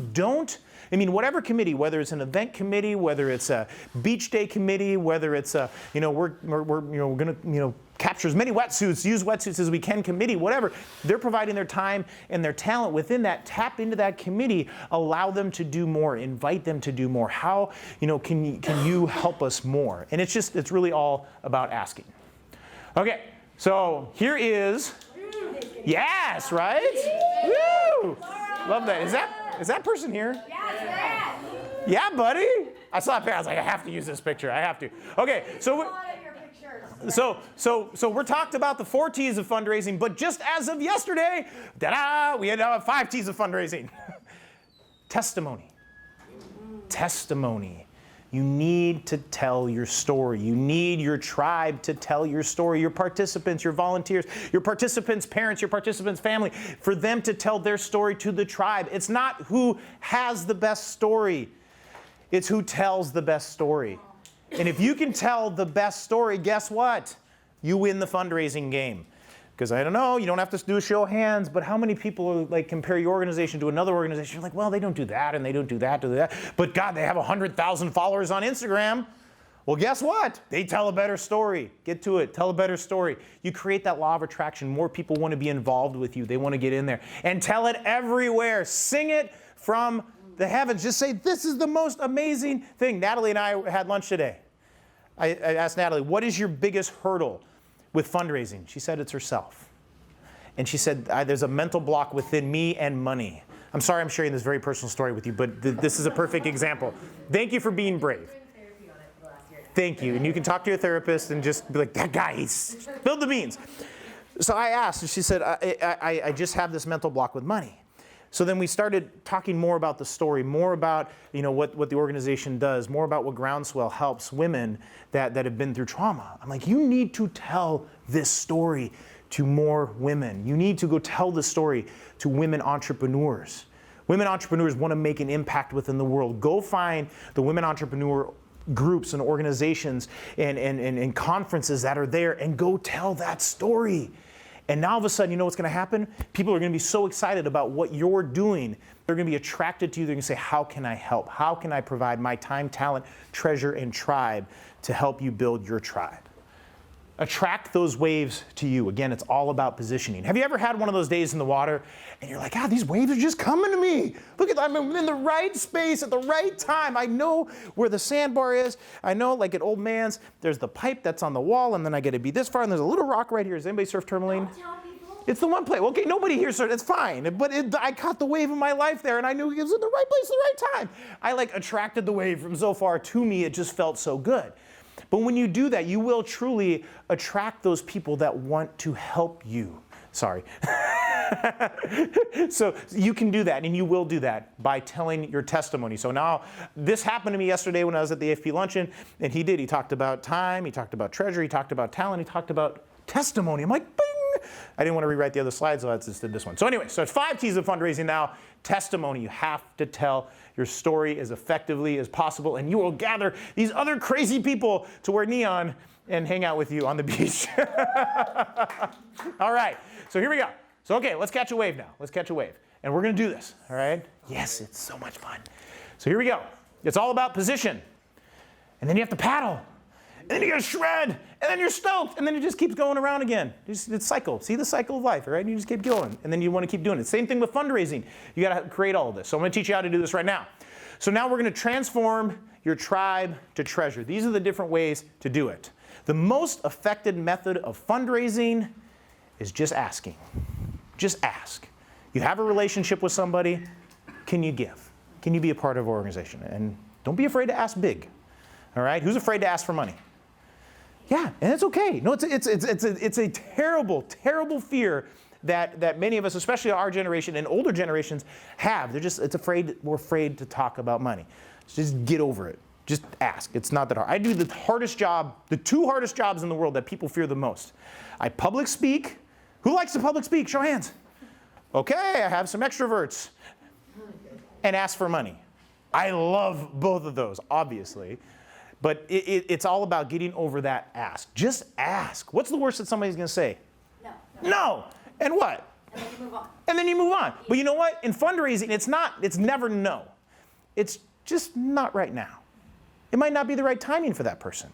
Whatever committee, whether it's an event committee, whether it's a beach day committee, whether it's we're going to capture as many wetsuits, use wetsuits as we can committee, whatever. They're providing their time and their talent within that. Tap into that committee. Allow them to do more. Invite them to do more. How can you help us more? And it's really all about asking. Okay, so here is. Yes, right? Woo! Love that. Is that person here? Yes, Yeah, buddy. I saw that picture. I was like, I have to use this picture. I have to. Okay, so we're talked about the 4 T's of fundraising, but just as of yesterday, we had 5 T's of fundraising. Testimony. Testimony. You need to tell your story. You need your tribe to tell your story. Your participants, your volunteers, your participants' parents, your participants' family, for them to tell their story to the tribe. It's not who has the best story. It's who tells the best story. And if you can tell the best story, guess what? You win the fundraising game. Because I don't know, you don't have to do a show of hands, but how many people compare your organization to another organization? You're like, well, they don't do that, and they don't do that, But God, they have 100,000 followers on Instagram. Well, guess what? They tell a better story. Get to it. Tell a better story. You create that law of attraction. More people want to be involved with you. They want to get in there. And tell it everywhere. Sing it from the heavens. Just say, this is the most amazing thing. Natalie and I had lunch today. I asked Natalie, what is your biggest hurdle with fundraising? She said it's herself. And she said, there's a mental block within me and money. I'm sorry I'm sharing this very personal story with you, but this is a perfect example. Thank you for being brave. Thank you. And you can talk to your therapist and just be like, that guy, he's spilled the beans. So I asked, and she said, I just have this mental block with money. So then we started talking more about the story, more about what the organization does, more about what Groundswell helps women that have been through trauma. I'm like, you need to tell this story to more women. You need to go tell the story to women entrepreneurs. Women entrepreneurs want to make an impact within the world. Go find the women entrepreneur groups and organizations and conferences that are there and go tell that story. And now all of a sudden, you know what's going to happen? People are going to be so excited about what you're doing. They're going to be attracted to you. They're going to say, how can I help? How can I provide my time, talent, treasure, and tribe to help you build your tribe? Attract those waves to you. Again, it's all about positioning. Have you ever had one of those days in the water and you're like, these waves are just coming to me. Look at that, I'm in the right space at the right time. I know where the sandbar is. I know, like at Old Man's, there's the pipe that's on the wall, and then I get to be this far, and there's a little rock right here. Does anybody surf tourmaline? It's the one place. Okay, nobody here surfs. It's fine. But I caught the wave of my life there, and I knew it was in the right place at the right time. I attracted the wave from so far to me. It just felt so good. But when you do that, you will truly attract those people that want to help you. Sorry. So you can do that, and you will do that by telling your testimony. So now, this happened to me yesterday when I was at the AFP luncheon, and he talked about time, he talked about treasure, he talked about talent, he talked about testimony. I'm like, bing! I didn't want to rewrite the other slides, so I just did this one. So anyway, so it's 5 T's of fundraising now. Testimony. You have to tell your story as effectively as possible, and you will gather these other crazy people to wear neon and hang out with you on the beach. All right, so here we go. So okay, let's catch a wave now. Let's catch a wave. And we're going to do this, all right? Yes, it's so much fun. So here we go. It's all about position. And then you have to paddle. And then you got to shred. And then you're stoked. And then it just keeps going around again. It's cycle. See the cycle of life, right? And you just keep going. And then you want to keep doing it. Same thing with fundraising. You got to create all of this. So I'm going to teach you how to do this right now. So now we're going to transform your tribe to treasure. These are the different ways to do it. The most effective method of fundraising is just asking. Just ask. You have a relationship with somebody, can you give? Can you be a part of our organization? And don't be afraid to ask big. All right? Who's afraid to ask for money? Yeah, and it's okay. No, it's a terrible, terrible fear that many of us, especially our generation and older generations, have. We're afraid to talk about money. So just get over it. Just ask. It's not that hard. I do the hardest job, the 2 hardest jobs in the world that people fear the most. I public speak. Who likes to public speak? Show hands. Okay, I have some extroverts. And ask for money. I love both of those, obviously. But it's all about getting over that ask. Just ask. What's the worst that somebody's going to say? No. And what? And then you move on. And then you move on. But you know what? In fundraising, it's never no. It's just not right now. It might not be the right timing for that person.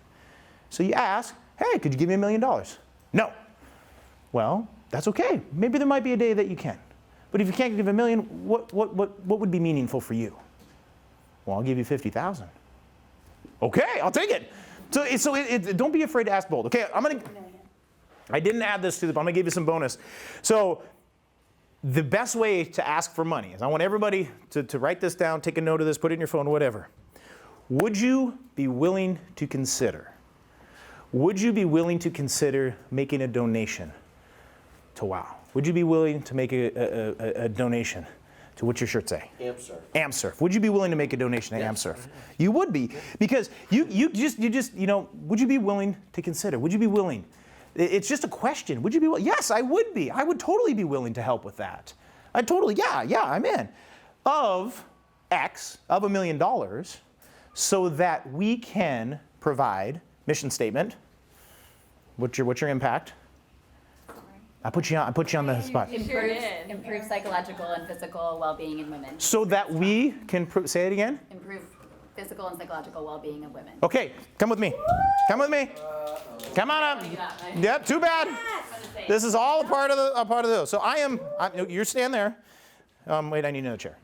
So you ask, hey, could you give me $1 million? No. Well, that's okay. Maybe there might be a day that you can. But if you can't give $1 million, what would be meaningful for you? Well, I'll give you 50,000. Okay, I'll take it. So don't be afraid to ask bold. Okay, I didn't add this to but I'm gonna give you some bonus. So the best way to ask for money is I want everybody to write this down, take a note of this, put it in your phone, whatever. Would you be willing to consider? Would you be willing to consider making a donation to WOW? Would you be willing to make a donation to, what's your shirt say? AmSurf. AmSurf. Would you be willing to make a donation to AmSurf? You would be, because you just would you be willing to consider? Would you be willing? It's just a question. Would you be willing? Yes, I would be. I would totally be willing to help with that. Yeah, I'm in. Of X, of $1 million, so that we can provide mission statement. What's your impact? I put you on the spot. Improve psychological and physical well-being in women. So that we can say it again. Improve physical and psychological well-being of women. Okay, come with me. Come with me. Come on up. Yep, too bad. This is all a part of this. So you're stand there. Wait, I need another chair.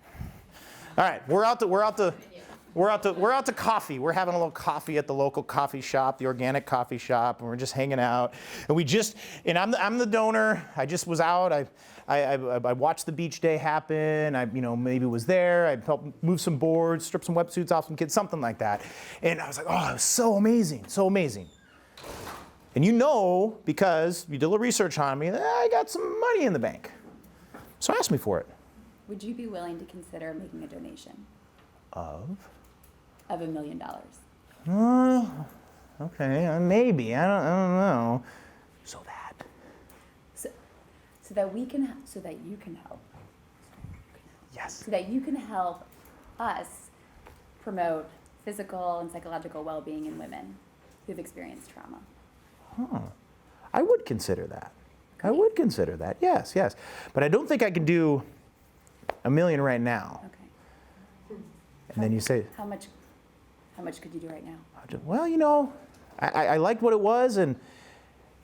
All right, we're out to coffee. We're having a little coffee at the local coffee shop, the organic coffee shop, and we're just hanging out. And I'm the donor. I just was out. I watched the beach day happen. I maybe was there. I helped move some boards, strip some wetsuits off some kids, something like that. And I was like, oh, it was so amazing, so amazing. And because you did a little research on me, that I got some money in the bank. So ask me for it. Would you be willing to consider making a donation? Of $1 million. Okay, maybe. I don't know. So that you can help. Yes. So that you can help us promote physical and psychological well-being in women who've experienced trauma. I would consider that. Great. I would consider that. Yes. But I don't think I could do $1 million right now. Okay. And then you say, how much could you do right now? Well, I liked what it was, and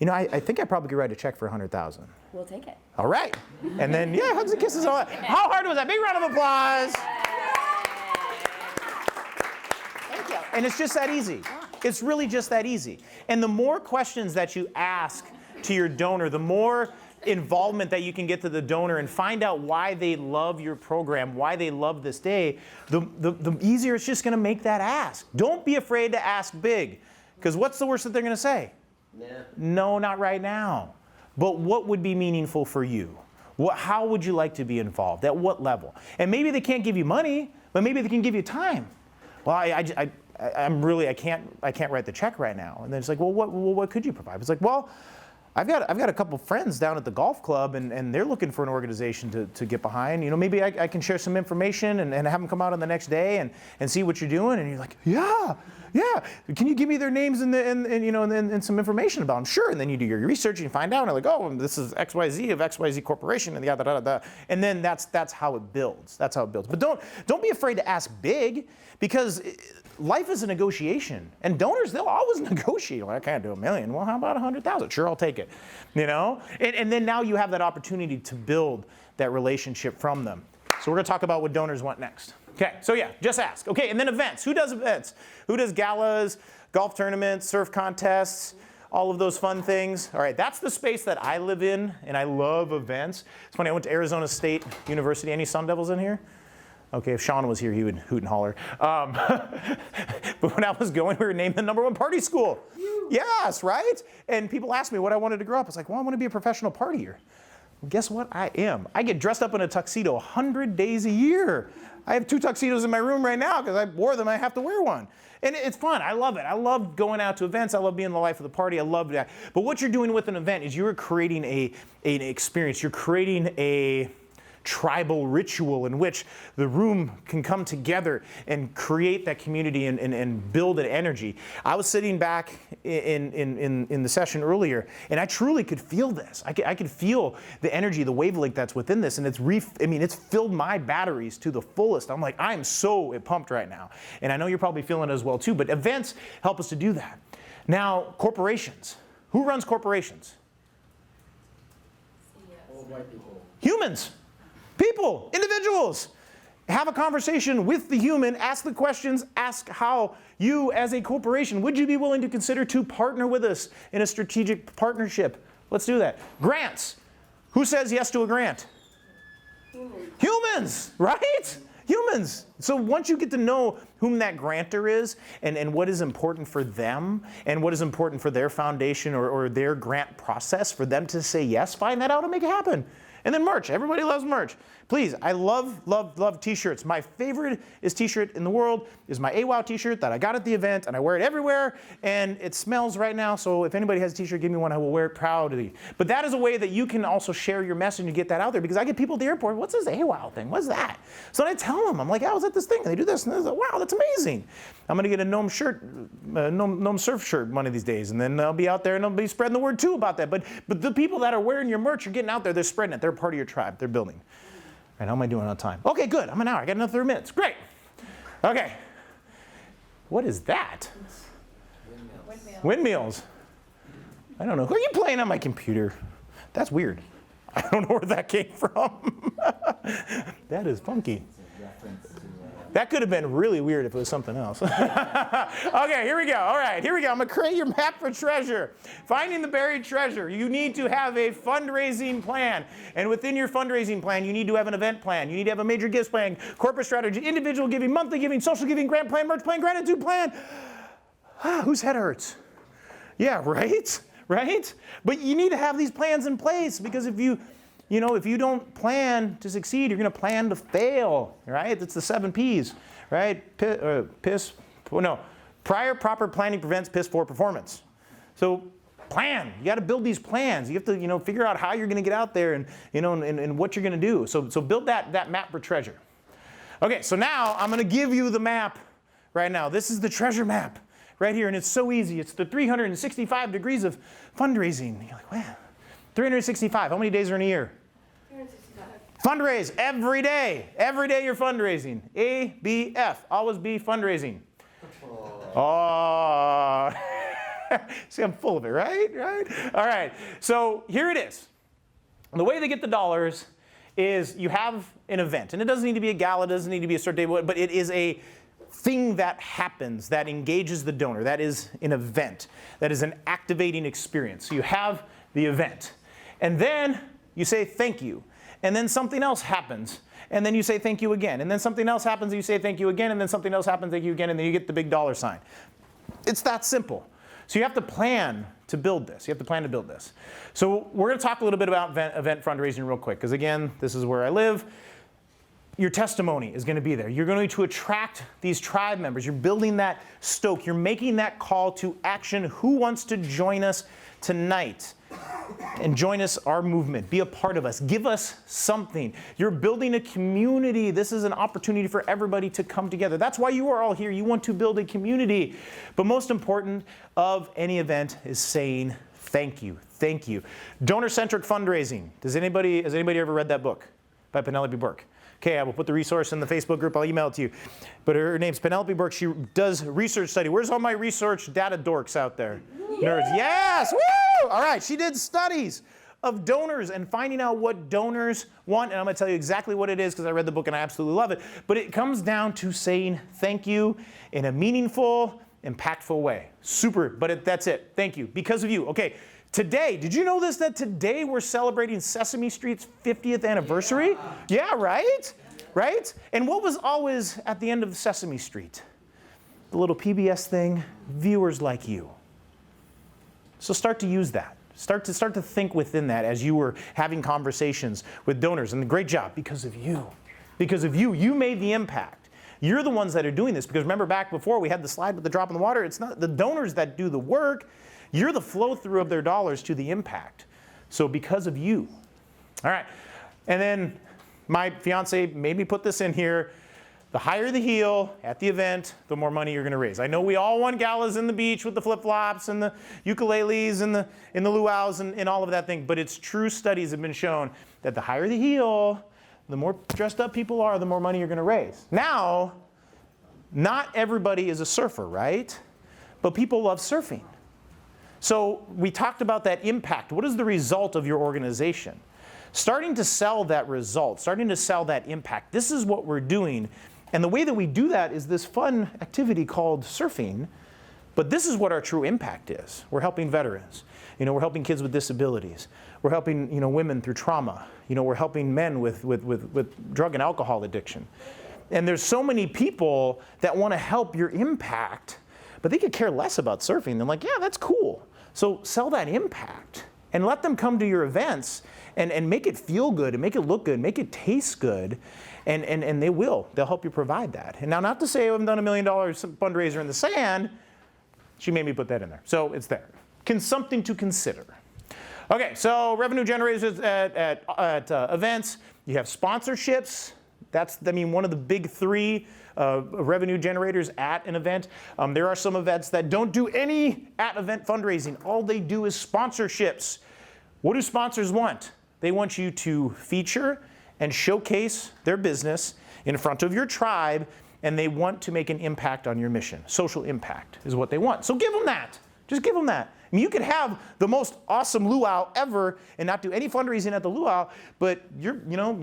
I think I probably could write a check for $100,000. We'll take it. All right. And then hugs and kisses. All that. How hard was that? Big round of applause. Thank you. And it's just that easy. It's really just that easy. And the more questions that you ask to your donor, the more involvement that you can get to the donor and find out why they love your program, why they love this day, the easier it's just going to make that ask. Don't be afraid to ask big, because what's the worst that they're going to say? Nah. No, not right now. but what would be meaningful for you? How would you like to be involved? At what level? And maybe they can't give you money, but maybe they can give you time. Well, I can't write the check right now. And then it's like, well, what could you provide? It's like, well, I've got a couple friends down at the golf club, and they're looking for an organization to get behind. You know, maybe I can share some information and have them come out on the next day and see what you're doing. And you're like, yeah. Can you give me their names and some information about them? Sure. And then you do your research and you find out, and like, oh, this is XYZ of XYZ Corporation, and and then that's how it builds. That's how it builds. But don't be afraid to ask big, because life is a negotiation, and donors, they'll always negotiate. Well, I can't do $1 million. Well, how about 100,000? Sure, I'll take it. You know, and then now you have that opportunity to build that relationship from them. So we're going to talk about what donors want next. Okay, so yeah, just ask. Okay, and then events. Who does events? Who does galas, golf tournaments, surf contests, all of those fun things? All right, that's the space that I live in, and I love events. It's funny, I went to Arizona State University. Any Sun Devils in here? Okay, if Sean was here, he would hoot and holler. But when I was going, we were named the #1 party school. Yes, right? And people asked me what I wanted to grow up. I was like, well, I want to be a professional partier. Well, guess what? I am. I get dressed up in a tuxedo 100 days a year. I have 2 tuxedos in my room right now because I wore them. I have to wear one. And it's fun. I love it. I love going out to events. I love being the life of the party. I love that. But what you're doing with an event is you're creating an experience. You're creating a tribal ritual in which the room can come together and create that community and build an energy. I was sitting back in the session earlier, and I truly could feel this. I could feel the energy, the wavelength that's within this, and it's filled my batteries to the fullest. I'm like, I'm so pumped right now. And I know you're probably feeling it as well too, but events help us to do that. Now, corporations. Who runs corporations? Old white people. Humans. People, individuals. Have a conversation with the human, ask the questions, ask how you as a corporation, would you be willing to consider to partner with us in a strategic partnership? Let's do that. Grants. Who says yes to a grant? Humans, right? Humans. So once you get to know whom that grantor is and what is important for them and what is important for their foundation or their grant process for them to say yes, find that out and make it happen. And then merch. Everybody loves merch. Please, I love t-shirts. My favorite t-shirt in the world is my AWOW t-shirt that I got at the event, and I wear it everywhere, and it smells right now, so if anybody has a t-shirt, give me one. I will wear it proudly. But that is a way that you can also share your message and get that out there, because I get people at the airport, what's this AWOW thing? What's that? So I tell them, I'm like, I was at this thing, and they do this, and they're like, wow, that's amazing. I'm going to get a gnome surf shirt one of these days, and then I'll be out there, and I'll be spreading the word too about that. But the people that are wearing your merch are getting out there, they're spreading it. They're part of your tribe. They're building. All right, how am I doing on time? Okay, good. I'm an hour. I got another 3 minutes. Great. Okay. What is that? Windmills. I don't know. Who are you playing on my computer? That's weird. I don't know where that came from. That is funky. That could have been really weird if it was something else. Okay, here we go. All right, here we go. I'm going to create your map for treasure. Finding the buried treasure. You need to have a fundraising plan. And within your fundraising plan, you need to have an event plan. You need to have a major gifts plan, corporate strategy, individual giving, monthly giving, social giving, grant plan, merch plan, gratitude plan. Whose head hurts? Yeah, right? Right? But you need to have these plans in place, because if you don't plan to succeed, you're going to plan to fail, right? It's the 7 Ps, right? Prior proper planning prevents piss poor performance. So plan. You got to build these plans. You have to, figure out how you're going to get out there and, and what you're going to do. So build that map for treasure. Okay, so now I'm going to give you the map right now. This is the treasure map right here, and it's so easy. It's the 365 degrees of fundraising. You're like, wow, 365. How many days are in a year? Fundraise every day. Every day you're fundraising. ABF. Always be fundraising. Oh. See, I'm full of it, right? All right. So here it is. The way they get the dollars is you have an event. And it doesn't need to be a gala. It doesn't need to be a certain day. But it is a thing that happens that engages the donor. That is an event. That is an activating experience. So you have the event. And then you say thank you. And then something else happens. And then you say thank you again. And then something else happens and you say thank you again. And then something else happens, thank you again. And then you get the big dollar sign. It's that simple. So you have to plan to build this. You have to plan to build this. So we're going to talk a little bit about event fundraising real quick, because again, this is where I live. Your testimony is going to be there. You're going to attract these tribe members. You're building that stoke. You're making that call to action. Who wants to join us tonight and join us, our movement? Be a part of us. Give us something. You're building a community. This is an opportunity for everybody to come together. That's why you are all here. You want to build a community. But most important of any event is saying thank you. Thank you. Donor-centric fundraising. Has anybody ever read that book by Penelope Burke? Okay, I will put the resource in the Facebook group. I'll email it to you. But her name's Penelope Burke. She does research study. Where's all my research data dorks out there? Nerds. Yes! Woo! All right, she did studies of donors and finding out what donors want. And I'm going to tell you exactly what it is because I read the book and I absolutely love it. But it comes down to saying thank you in a meaningful, impactful way. Super, but that's it. Thank you. Because of you. Okay, today, did you know this, that today we're celebrating Sesame Street's 50th anniversary? Yeah, right? Right? And what was always at the end of Sesame Street? The little PBS thing, viewers like you. So start to use that. Start to think within that as you were having conversations with donors. And great job, because of you. Because of you, you made the impact. You're the ones that are doing this. Because remember back before we had the slide with the drop in the water, it's not the donors that do the work. You're the flow through of their dollars to the impact. So because of you. All right. And then my fiance made me put this in here. The higher the heel at the event, the more money you're going to raise. I know we all want galas in the beach with the flip-flops and the ukuleles and the luau's and all of that thing. But it's true, studies have been shown that the higher the heel, the more dressed up people are, the more money you're going to raise. Now, not everybody is a surfer, right? But people love surfing. So we talked about that impact. What is the result of your organization? Starting to sell that result, starting to sell that impact. This is what we're doing. And the way that we do that is this fun activity called surfing. But this is what our true impact is. We're helping veterans. We're helping kids with disabilities. We're helping women through trauma. We're helping men with drug and alcohol addiction. And there's so many people that want to help your impact, but they could care less about surfing. They're like, yeah, that's cool. So sell that impact and let them come to your events and make it feel good and make it look good, make it taste good. And they will. They'll help you provide that. And now, not to say I haven't done $1 million fundraiser in the sand. She made me put that in there. So it's there. Something to consider. Okay, so revenue generators at events. You have sponsorships. That's, one of the big three revenue generators at an event. There are some events that don't do any at-event fundraising. All they do is sponsorships. What do sponsors want? They want you to feature and showcase their business in front of your tribe, and they want to make an impact on your mission. Social impact is what they want. So give them that. Just give them that. You could have the most awesome luau ever and not do any fundraising at the luau, but you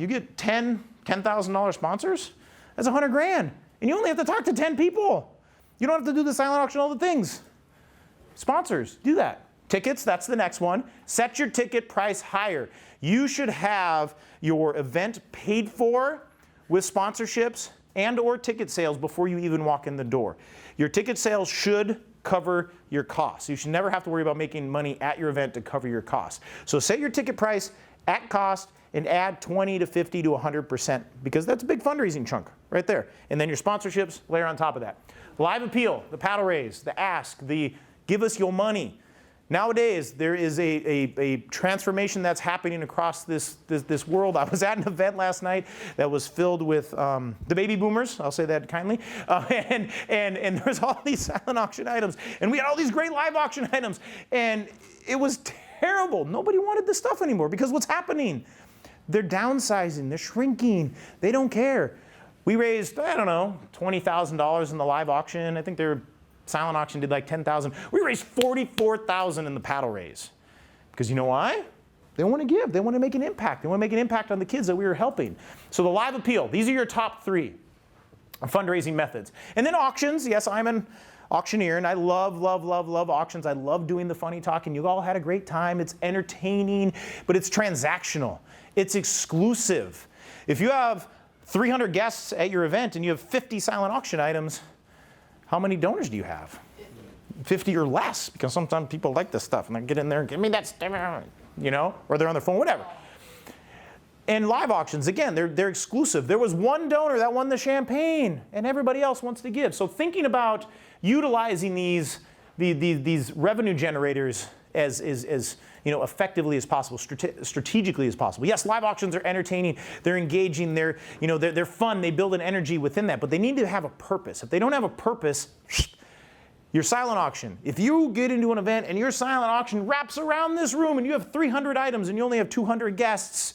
get $10,000 sponsors. That's $100,000, and you only have to talk to 10 people. You don't have to do the silent auction, all the things. Sponsors, do that. Tickets, that's the next one. Set your ticket price higher. You should have your event paid for with sponsorships and or ticket sales before you even walk in the door. Your ticket sales should cover your costs. You should never have to worry about making money at your event to cover your costs. So set your ticket price at cost and add 20 to 50 to 100%, because that's a big fundraising chunk right there. And then your sponsorships layer on top of that. Live appeal, the paddle raise, the ask, the give us your money. Nowadays, there is a transformation that's happening across this world. I was at an event last night that was filled with the baby boomers, I'll say that kindly, and there's all these silent auction items. And we had all these great live auction items. And it was terrible. Nobody wanted this stuff anymore, because what's happening? They're downsizing, they're shrinking, they don't care. We raised, I don't know, $20,000 in the live auction. I think they're silent auction did like 10,000. We raised 44,000 in the paddle raise. Because you know why? They want to give. They want to make an impact. They want to make an impact on the kids that we were helping. So the live appeal, these are your top three fundraising methods. And then auctions. Yes, I'm an auctioneer, and I love, love, love, love auctions. I love doing the funny talk, and you all had a great time. It's entertaining, but it's transactional. It's exclusive. If you have 300 guests at your event and you have 50 silent auction items, how many donors do you have? 50 or less, because sometimes people like this stuff and they get in there and give me that stuff, you know, or they're on their phone, whatever. And live auctions, again, they're exclusive. There was one donor that won the champagne, and everybody else wants to give. So thinking about utilizing these revenue generators as you know, effectively as possible, strategically as possible. Yes, live auctions are entertaining, they're engaging, they're fun, they build an energy within that, but they need to have a purpose. If they don't have a purpose, your silent auction. If you get into an event and your silent auction wraps around this room and you have 300 items and you only have 200 guests,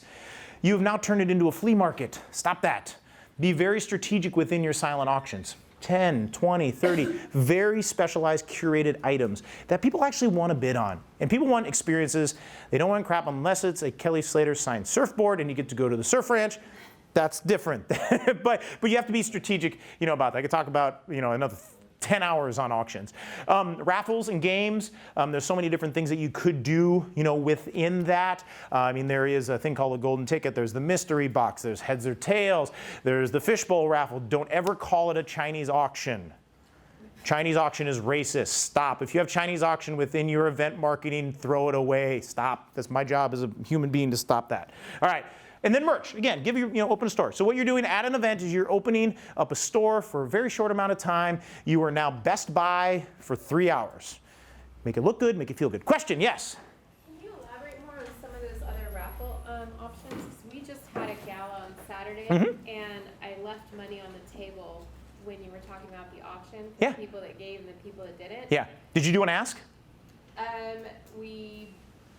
you have now turned it into a flea market. Stop that. Be very strategic within your silent auctions. 10, 20, 30 very specialized curated items that people actually want to bid on. And people want experiences. They don't want crap unless it's a Kelly Slater signed surfboard and you get to go to the surf ranch. That's different. but you have to be strategic, you know, about that. I could talk about, you know, another 10 hours on auctions. Raffles and games, there's so many different things that you could do, you know, within that. I mean, there is a thing called a golden ticket. There's the mystery box. There's heads or tails. There's the fishbowl raffle. Don't ever call it a Chinese auction. Chinese auction is racist. Stop. If you have Chinese auction within your event marketing, throw it away. Stop. That's my job as a human being to stop that. All right. And then merch. Again, open a store. So what you're doing at an event is you're opening up a store for a very short amount of time. You are now Best Buy for 3 hours. Make it look good, make it feel good. Question, yes? Can you elaborate more on some of those other raffle options? 'Cause we just had a gala on Saturday, and I left money on the table when you were talking about the auction. Yeah. The people that gave and the people that didn't. Yeah. Did you do an ask? We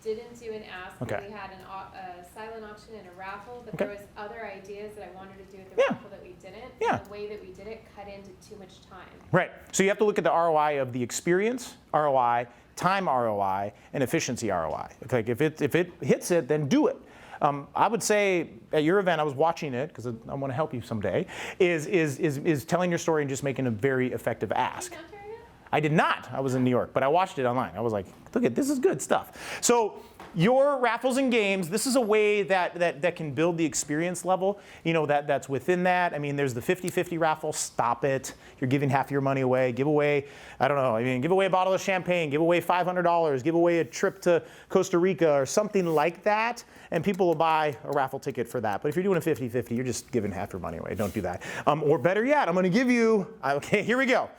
didn't do an ask. Okay. We had a silent auction and a raffle, but Okay. there was other ideas that I wanted to do with the Yeah. raffle that we didn't. Yeah. And the way that we did it cut into too much time. Right. So you have to look at the ROI of the experience ROI, time ROI, and efficiency ROI. Like if it hits it, then do it. I would say at your event, I was watching it because I want to help you someday. Is telling your story and just making a very effective ask. Did you not hear it? I did not. I was in New York, but I watched it online. I was like, look at this is good stuff. So your raffles and games, this is a way that can build the experience level, you know, that's within that. I mean, there's the 50-50 raffle. Stop it. You're giving half your money away. Give away, I don't know, I mean, give away a bottle of champagne. Give away $500. Give away a trip to Costa Rica or something like that, and people will buy a raffle ticket for that. But if you're doing a 50-50, you're just giving half your money away. Don't do that. Or better yet, I'm going to give you, okay, here we go.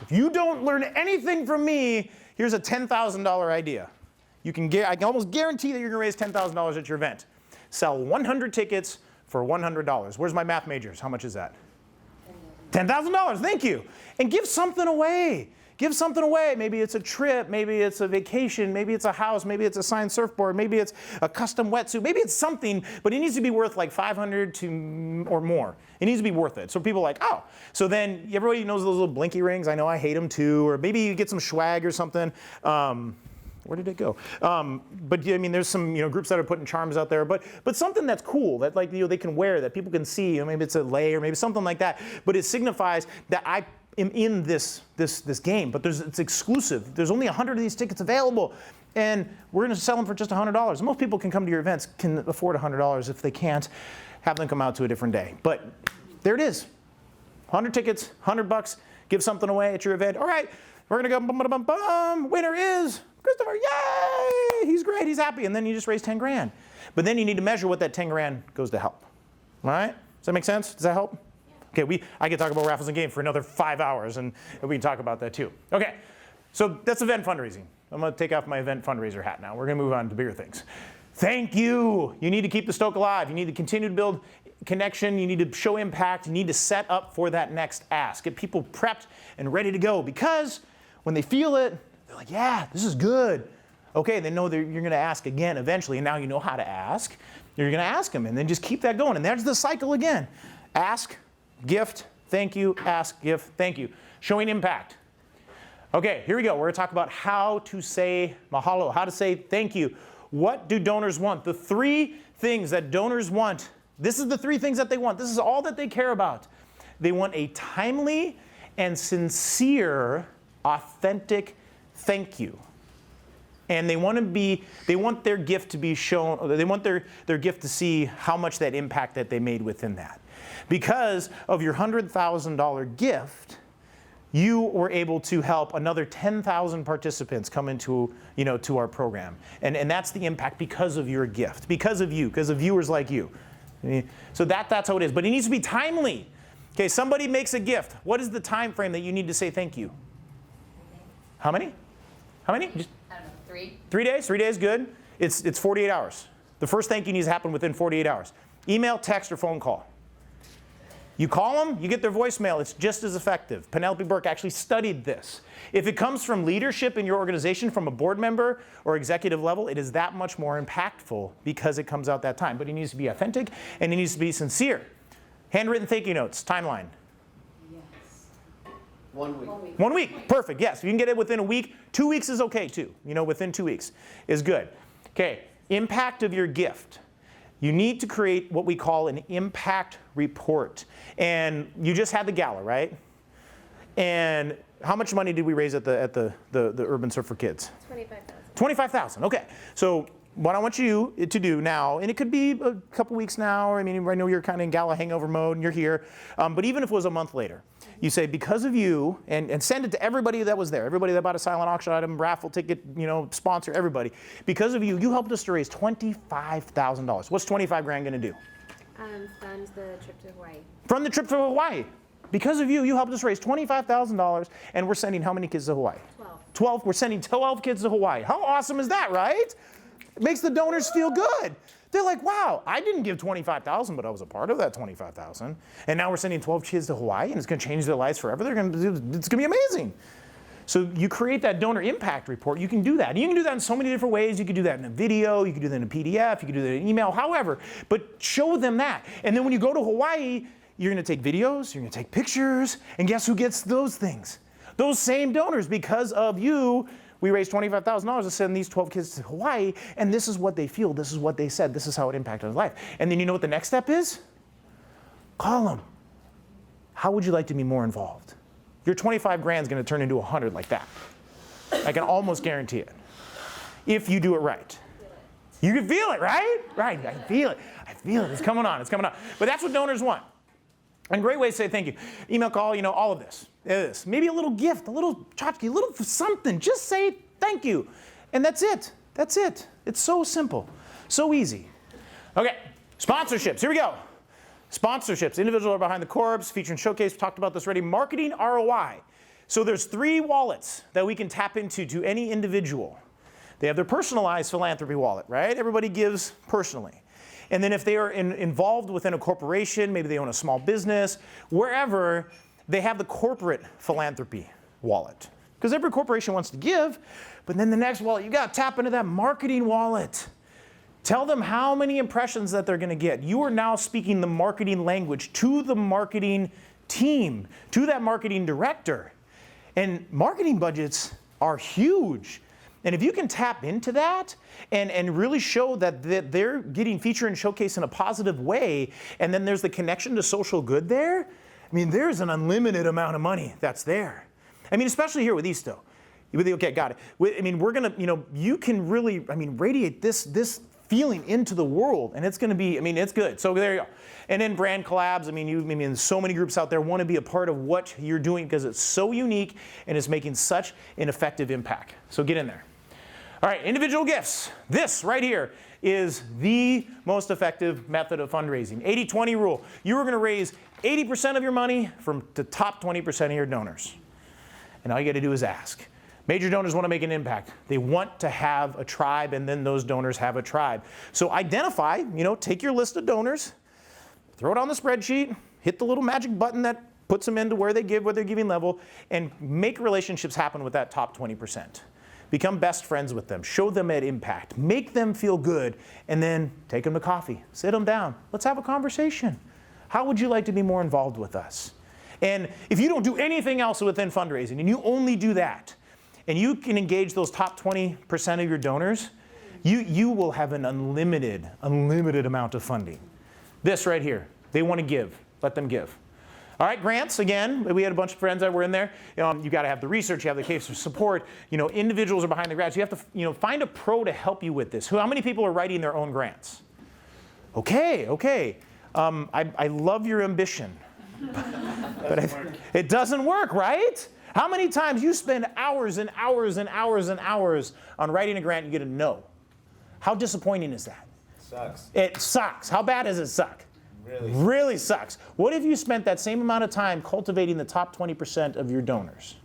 If you don't learn anything from me, here's a $10,000 idea. I can almost guarantee that you're going to raise $10,000 at your event. Sell 100 tickets for $100. Where's my math majors? How much is that? $10,000. Thank you. And give something away. Give something away. Maybe it's a trip. Maybe it's a vacation. Maybe it's a house. Maybe it's a signed surfboard. Maybe it's a custom wetsuit. Maybe it's something, but it needs to be worth like $500 or more. It needs to be worth it. So people are like, oh. So then everybody knows those little blinky rings. I know I hate them too. Or maybe you get some swag or something. Where did it go? But I mean, there's some groups that are putting charms out there, but something that's cool that they can wear, that people can see. Maybe it's a lei or maybe something like that. But it signifies that I am in this game. But it's exclusive. There's only 100 of these tickets available, and we're going to sell them for just $100. Most people can come to your events, can afford $100. If they can't, have them come out to a different day. But there it is. 100 tickets, $100. Give something away at your event. All right, we're going to go bum, bum, bum, bum. Winner is Christopher, yay! He's great, he's happy, and then you just raise 10 grand. But then you need to measure what that 10 grand goes to help. All right? Does that make sense? Does that help? Yeah. Okay, I could talk about raffles and games for another 5 hours, and we can talk about that too. Okay, so that's event fundraising. I'm going to take off my event fundraiser hat now. We're going to move on to bigger things. Thank you. You need to keep the Stoke alive. You need to continue to build connection. You need to show impact. You need to set up for that next ask. Get people prepped and ready to go, because when they feel it, they're like, yeah, this is good. Okay, they know you're going to ask again eventually, and now you know how to ask. You're going to ask them, and then just keep that going. And there's the cycle again. Ask, gift, thank you, ask, gift, thank you. Showing impact. Okay, here we go. We're going to talk about how to say mahalo, how to say thank you. What do donors want? The 3 things that donors want. This is the 3 things that they want. This is all that they care about. They want a timely and sincere, authentic thank you. And they want their gift to be shown, they want their gift to see how much that impact that they made within that. Because of your $100,000 gift, you were able to help another 10,000 participants come into, to our program. And that's the impact because of your gift, because of you, because of viewers like you. So that's how it is. But it needs to be timely. Okay, somebody makes a gift. What is the time frame that you need to say thank you? How many? How many? Just I don't know, 3? 3 days? 3 days, good. It's 48 hours. The first thank you needs to happen within 48 hours. Email, text, or phone call. You call them, you get their voicemail. It's just as effective. Penelope Burke actually studied this. If it comes from leadership in your organization, from a board member or executive level, it is that much more impactful because it comes out that time. But it needs to be authentic and it needs to be sincere. Handwritten thank you notes, timeline. Yes. 1 week. 1 week, perfect, yes. If you can get it within a week, 2 weeks is okay too. Within 2 weeks is good. Okay, impact of your gift. You need to create what we call an impact report. And you just had the gala, right? And how much money did we raise at the Urban Surf for Kids? $25,000, okay. So what I want you to do now, and it could be a couple weeks now, or I know you're kind of in gala hangover mode and you're here, but even if it was a month later, you say, because of you, and send it to everybody that was there, everybody that bought a silent auction item, raffle ticket, sponsor, everybody. Because of you, you helped us to raise $25,000. What's 25 grand gonna do? Fund the trip to Hawaii. From the trip to Hawaii. Because of you, you helped us raise $25,000, and we're sending how many kids to Hawaii? 12. We're sending 12 kids to Hawaii. How awesome is that, right? It makes the donors feel good. They're like, wow, I didn't give $25,000, but I was a part of that $25,000. And now we're sending 12 kids to Hawaii, and it's going to change their lives forever. It's going to be amazing. So you create that donor impact report. You can do that. And you can do that in so many different ways. You can do that in a video. You can do that in a PDF. You can do that in email, however. But show them that. And then when you go to Hawaii, you're going to take videos. You're going to take pictures. And guess who gets those things? Those same donors. Because of you, we raised $25,000 to send these 12 kids to Hawaii, and this is what they feel, this is what they said, this is how it impacted their life. And then you know what the next step is? Call them. How would you like to be more involved? Your 25 grand is going to turn into 100 like that. I can almost guarantee it. If you do it right. You can feel it, right? Right, I feel it. I feel it. It's coming on, it's coming on. But that's what donors want. And great way to say thank you. Email, call, all of this. Maybe a little gift, a little tchotchke, a little something. Just say thank you. And that's it. That's it. It's so simple. So easy. Okay, sponsorships. Here we go. Sponsorships. Individuals are behind the corpse, feature and showcase. We talked about this already. Marketing ROI. So there's 3 wallets that we can tap into to any individual. They have their personalized philanthropy wallet, right? Everybody gives personally. And then if they are involved within a corporation, maybe they own a small business, wherever, they have the corporate philanthropy wallet. Because every corporation wants to give, but then the next wallet, you got to tap into that marketing wallet. Tell them how many impressions that they're going to get. You are now speaking the marketing language to the marketing team, to that marketing director. And marketing budgets are huge. And if you can tap into that and really show that they're getting featured and showcased in a positive way, and then there's the connection to social good there, there's an unlimited amount of money that's there. Especially here with ISTO. Okay, got it. We're going to, you can really, radiate this feeling into the world, and it's going to be, it's good. So there you go. And then brand collabs, so many groups out there want to be a part of what you're doing because it's so unique and it's making such an effective impact. So get in there. All right, individual gifts. This right here is the most effective method of fundraising. 80-20 rule. You are going to raise 80% of your money from the top 20% of your donors. And all you got to do is ask. Major donors want to make an impact. They want to have a tribe, and then those donors have a tribe. So identify, take your list of donors, throw it on the spreadsheet, hit the little magic button that puts them into where they give, where they're giving level, and make relationships happen with that top 20%. Become best friends with them. Show them an impact. Make them feel good. And then take them to coffee. Sit them down. Let's have a conversation. How would you like to be more involved with us? And if you don't do anything else within fundraising, and you only do that, and you can engage those top 20% of your donors, you will have an unlimited amount of funding. This right here. They want to give. Let them give. All right, grants, again, we had a bunch of friends that were in there. You got to have the research, you have the case of support. Individuals are behind the grants. You have to find a pro to help you with this. How many people are writing their own grants? Okay. I love your ambition. But it doesn't work, right? How many times you spend hours and hours and hours and hours on writing a grant and you get a no? How disappointing is that? Sucks. It sucks. How bad does it suck? Really. Really sucks. What if you spent that same amount of time cultivating the top 20% of your donors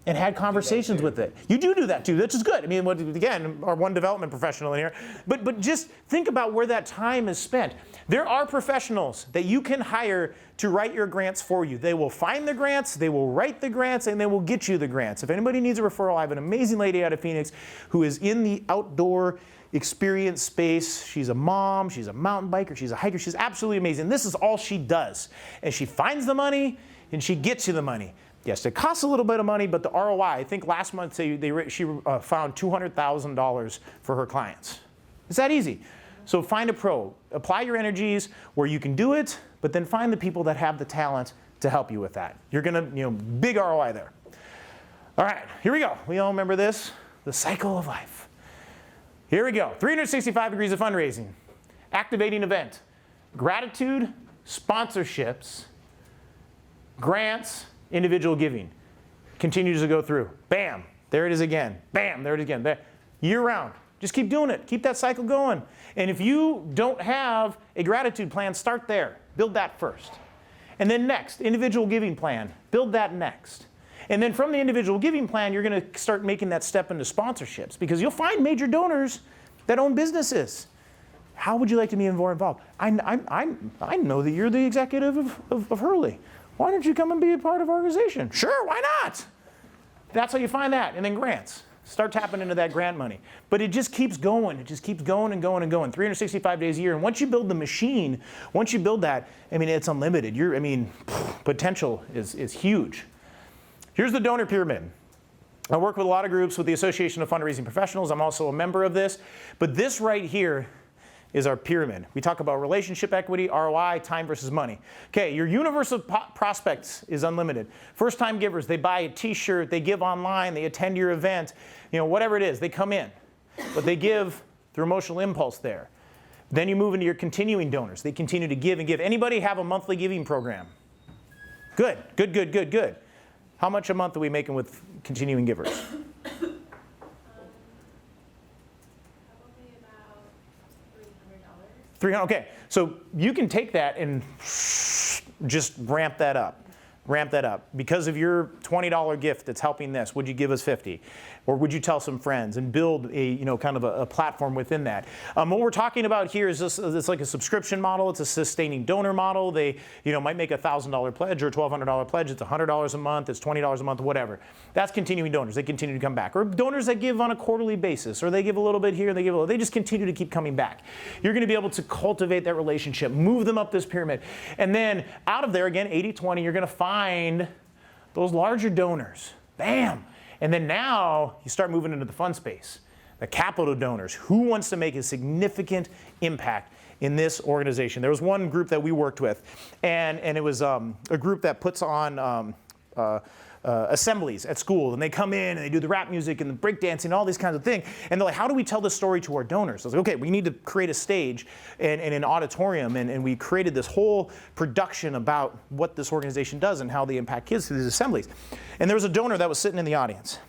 and had conversations with it? You do that too, which is good. I mean, again, our one development professional in here. But just think about where that time is spent. There are professionals that you can hire to write your grants for you. They will find the grants, they will write the grants, and they will get you the grants. If anybody needs a referral, I have an amazing lady out of Phoenix who is in the outdoor experience space. She's a mom, she's a mountain biker, she's a hiker, she's absolutely amazing. This is all she does. And she finds the money and she gets you the money. Yes, it costs a little bit of money, but the ROI, I think last month she found $200,000 for her clients. It's that easy. So find a pro, apply your energies where you can do it, but then find the people that have the talent to help you with that. You're gonna, big ROI there. All right, here we go. We all remember this, the cycle of life. Here we go, 365 degrees of fundraising, activating event, gratitude, sponsorships, grants, individual giving. Continues to go through. Bam, there it is again. Bam, there it is again. There. Year round. Just keep doing it. Keep that cycle going. And if you don't have a gratitude plan, start there. Build that first. And then next, individual giving plan. Build that next. And then from the individual giving plan, you're going to start making that step into sponsorships because you'll find major donors that own businesses. How would you like to be more involved? I know that you're the executive of Hurley. Why don't you come and be a part of our organization? Sure, why not? That's how you find that. And then grants. Start tapping into that grant money. But it just keeps going. It just keeps going and going and going. 365 days a year. And once you build the machine, once you build that, it's unlimited. Potential is huge. Here's the donor pyramid. I work with a lot of groups with the Association of Fundraising Professionals. I'm also a member of this. But this right here is our pyramid. We talk about relationship equity, ROI, time versus money. Okay, your universe of prospects is unlimited. First-time givers, they buy a t-shirt, they give online, they attend your event, whatever it is, they come in. But they give through emotional impulse there. Then you move into your continuing donors. They continue to give and give. Anybody have a monthly giving program? Good, good, good, good, good. How much a month are we making with continuing givers? Probably about $300. Okay, so you can take that and just ramp that up. Ramp that up. Because of your $20 gift that's helping this, would you give us 50? Or would you tell some friends and build a kind of a platform within that? What we're talking about here is it's like a subscription model. It's a sustaining donor model. They might make a $1,000 pledge or a $1,200 pledge. It's $100 a month. It's $20 a month, whatever. That's continuing donors. They continue to come back. Or donors that give on a quarterly basis, or they give a little bit here, they just continue to keep coming back. You're going to be able to cultivate that relationship, move them up this pyramid, and then out of there again, 80-20, you're going to find those larger donors. Bam. And then now you start moving into the fun space, the capital donors. Who wants to make a significant impact in this organization? There was one group that we worked with, and it was a group that puts on assemblies at school, and they come in and they do the rap music and the breakdancing and all these kinds of things. And they're like, how do we tell this story to our donors? I was like, okay, we need to create a stage and an auditorium, and we created this whole production about what this organization does and how they impact kids through these assemblies. And there was a donor that was sitting in the audience,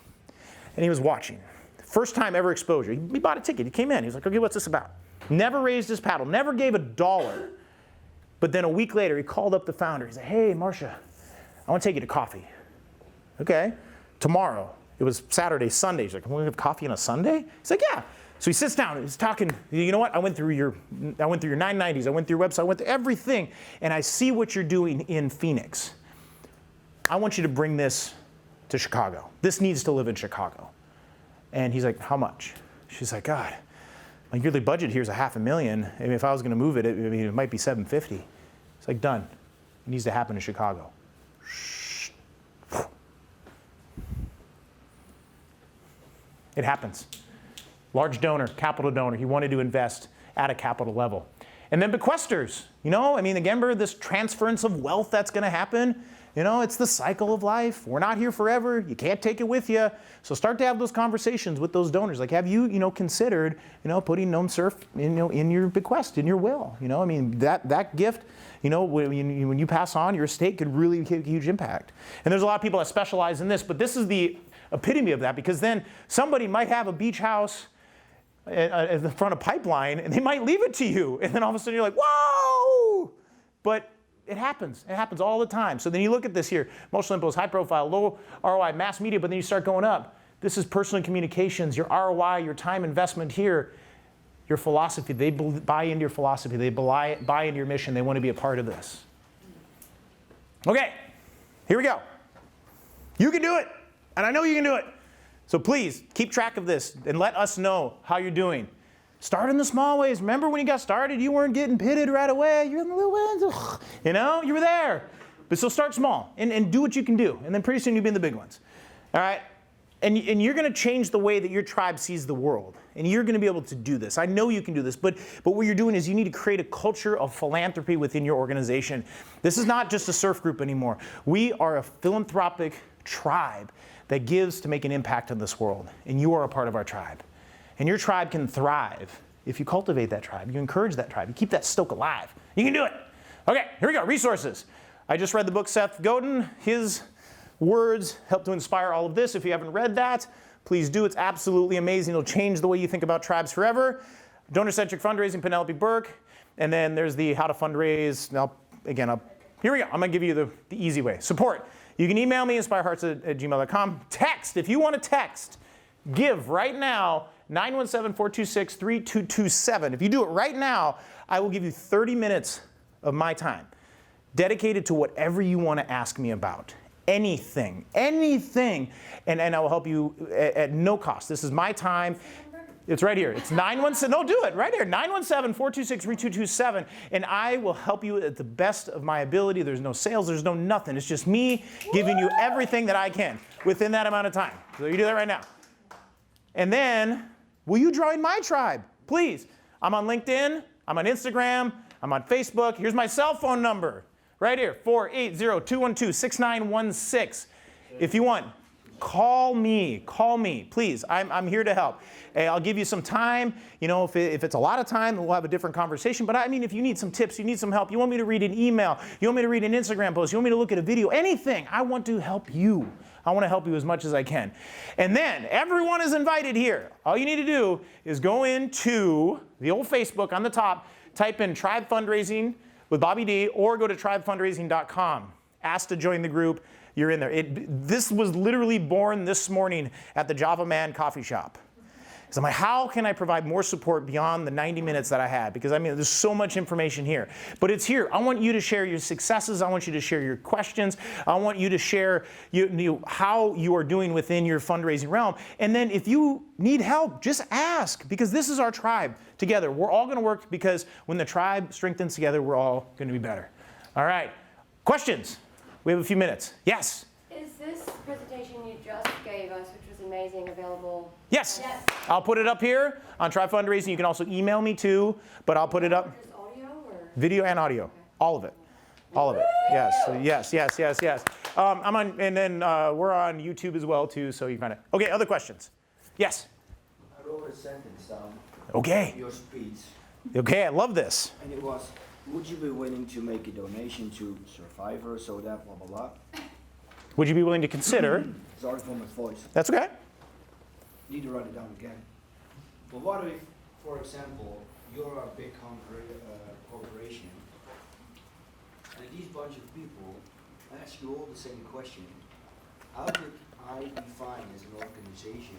and he was watching. First time ever exposure. He bought a ticket. He came in. He was like, okay, what's this about? Never raised his paddle. Never gave $1. But then a week later, he called up the founder. He said, hey, Marcia, I want to take you to coffee. Okay, tomorrow. It was Saturday, Sunday. He's like, "Can we have coffee on a Sunday?" He's like, "Yeah." So he sits down. He's talking. You know what? I went through your 990s. I went through your website. I went through everything, and I see what you're doing in Phoenix. I want you to bring this to Chicago. This needs to live in Chicago. And he's like, "How much?" She's like, "God, my yearly budget here is $500,000. I mean, if I was going to move it, it might be $750." It's like, done. It needs to happen in Chicago. It happens. Large donor, capital donor. He wanted to invest at a capital level. And then bequesters, you know, I mean, again, remember this transference of wealth that's going to happen. You know, it's the cycle of life. We're not here forever. You can't take it with you. So start to have those conversations with those donors. Like, have you, considered, putting Gnome Surf, in your bequest, in your will? You know, I mean, that gift, when you pass on, your estate could really have a huge impact. And there's a lot of people that specialize in this, but this is the epitome of that, because then somebody might have a beach house at the front of pipeline, and they might leave it to you, and then all of a sudden you're like, whoa! But it happens. It happens all the time. So then you look at this here, emotional impulse, high profile, low ROI, mass media, but then you start going up. This is personal communications, your ROI, your time investment here, your philosophy. They buy into your philosophy. They buy into your mission. They want to be a part of this. Okay, here we go. You can do it, and I know you can do it. So please, keep track of this and let us know how you're doing. Start in the small ways. Remember when you got started, you weren't getting pitted right away. You're in the little ones. You were there. But so start small and do what you can do. And then pretty soon you'll be in the big ones. All right? And you're going to change the way that your tribe sees the world. And you're going to be able to do this. I know you can do this. But what you're doing is you need to create a culture of philanthropy within your organization. This is not just a surf group anymore. We are a philanthropic tribe that gives to make an impact in this world. And you are a part of our tribe. And your tribe can thrive if you cultivate that tribe. You encourage that tribe. You keep that stoke alive. You can do it. Okay, here we go. Resources. I just read the book Seth Godin. His words help to inspire all of this. If you haven't read that, please do. It's absolutely amazing. It'll change the way you think about tribes forever. Donor-centric fundraising, Penelope Burke. And then there's the how to fundraise. Now, again, here we go. I'm going to give you the easy way. Support. You can email me, inspirehearts@gmail.com. Text. If you want to text, give right now, 917-426-3227. If you do it right now, I will give you 30 minutes of my time dedicated to whatever you want to ask me about. Anything. And I will help you at no cost. This is my time. It's right here. It's 917. No, do it right here. 917-426-3227. And I will help you at the best of my ability. There's no sales. There's no nothing. It's just me giving you everything that I can within that amount of time. So you do that right now. And then, will you join my tribe? Please. I'm on LinkedIn. I'm on Instagram. I'm on Facebook. Here's my cell phone number. Right here. 480-212-6916. If you want, call me, please. I'm here to help. I'll give you some time. If it's a lot of time, we'll have a different conversation. But I mean, if you need some tips, you need some help, you want me to read an email, you want me to read an Instagram post, you want me to look at a video, anything, I want to help you. I want to help you as much as I can. And then everyone is invited here. All you need to do is go into the old Facebook on the top, type in Tribe Fundraising with Bobby D, or go to tribefundraising.com. Ask to join the group. You're in there. This was literally born this morning at the Java Man coffee shop. So I'm like, how can I provide more support beyond the 90 minutes that I had? Because I mean, there's so much information here. But it's here. I want you to share your successes. I want you to share your questions. I want you to share how you are doing within your fundraising realm. And then if you need help, just ask. Because this is our tribe together. We're all going to work because when the tribe strengthens together, we're all going to be better. All right. Questions? We have a few minutes. Yes? Is this presentation you just gave us, which was amazing, available? Yes. I'll put it up here on Tribe Fundraising. You can also email me too, but I'll put it up. Just audio or? Video and audio. Okay. All of it. All of it. Yes. I'm on, and then we're on YouTube as well too, so you kind of. Okay, other questions? Yes? I wrote a sentence down. Okay. Your speech. Okay, I love this. And it was, would you be willing to make a donation to Survivor so that blah, blah, blah? Would you be willing to consider? Sorry for my voice. That's okay. Need to write it down again. But what if, for example, you're a big corporation, and these bunch of people ask you all the same question? How could I define as an organization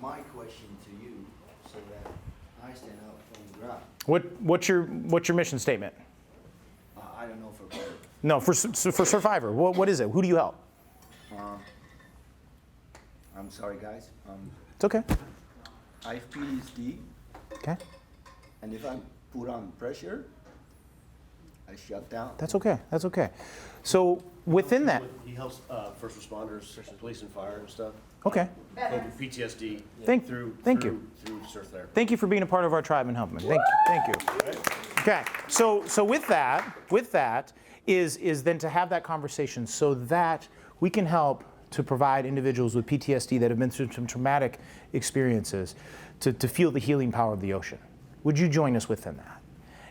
my question to you so that I stand out on the ground? What's your mission statement? I don't know for No, for Survivor. What is it? Who do you help? I'm sorry, guys. It's okay. I have PTSD, Okay. and if I'm put on pressure, I shut down. That's okay. That's okay. So within that. He helps first responders, such as police and fire and stuff. Okay. Go through PTSD. Thank through you. Through surf therapy. Thank you for being a part of our tribe and helping me. Thank you. Okay, so with that is then to have that conversation so that we can help to provide individuals with PTSD that have been through some traumatic experiences to feel the healing power of the ocean. Would you join us within that?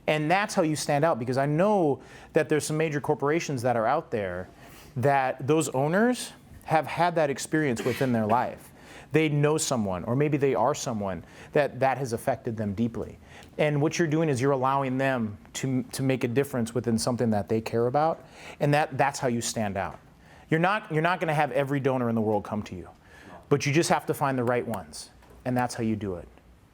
And that's how you stand out, because I know that there's some major corporations that are out there that those owners have had that experience within their life. They know someone, or maybe they are someone that has affected them deeply. And what you're doing is you're allowing them to make a difference within something that they care about, and that's how you stand out. You're not going to have every donor in the world come to you, but you just have to find the right ones, and that's how you do it.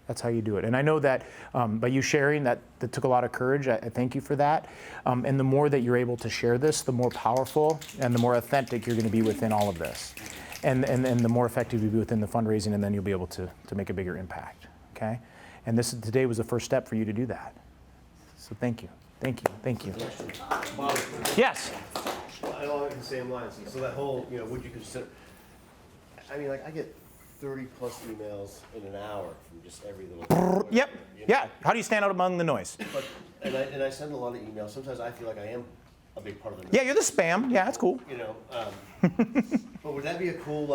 That's how you do it. And I know that by you sharing, that took a lot of courage. I thank you for that. And the more that you're able to share this, the more powerful and the more authentic you're going to be within all of this. And the more effective you'll be within the fundraising, and then you'll be able to make a bigger impact. Okay? And today was the first step for you to do that. So thank you. Thank you. Thank you. Bob, Yes. along the same lines. So that whole, would you consider? I mean, like I get 30 plus emails in an hour from just every little. Yep. Yeah. How do you stand out among the noise? But and I send a lot of emails. Sometimes I feel like I am a big part of the. Yeah, you're the spam. Yeah, that's cool. But would that be a cool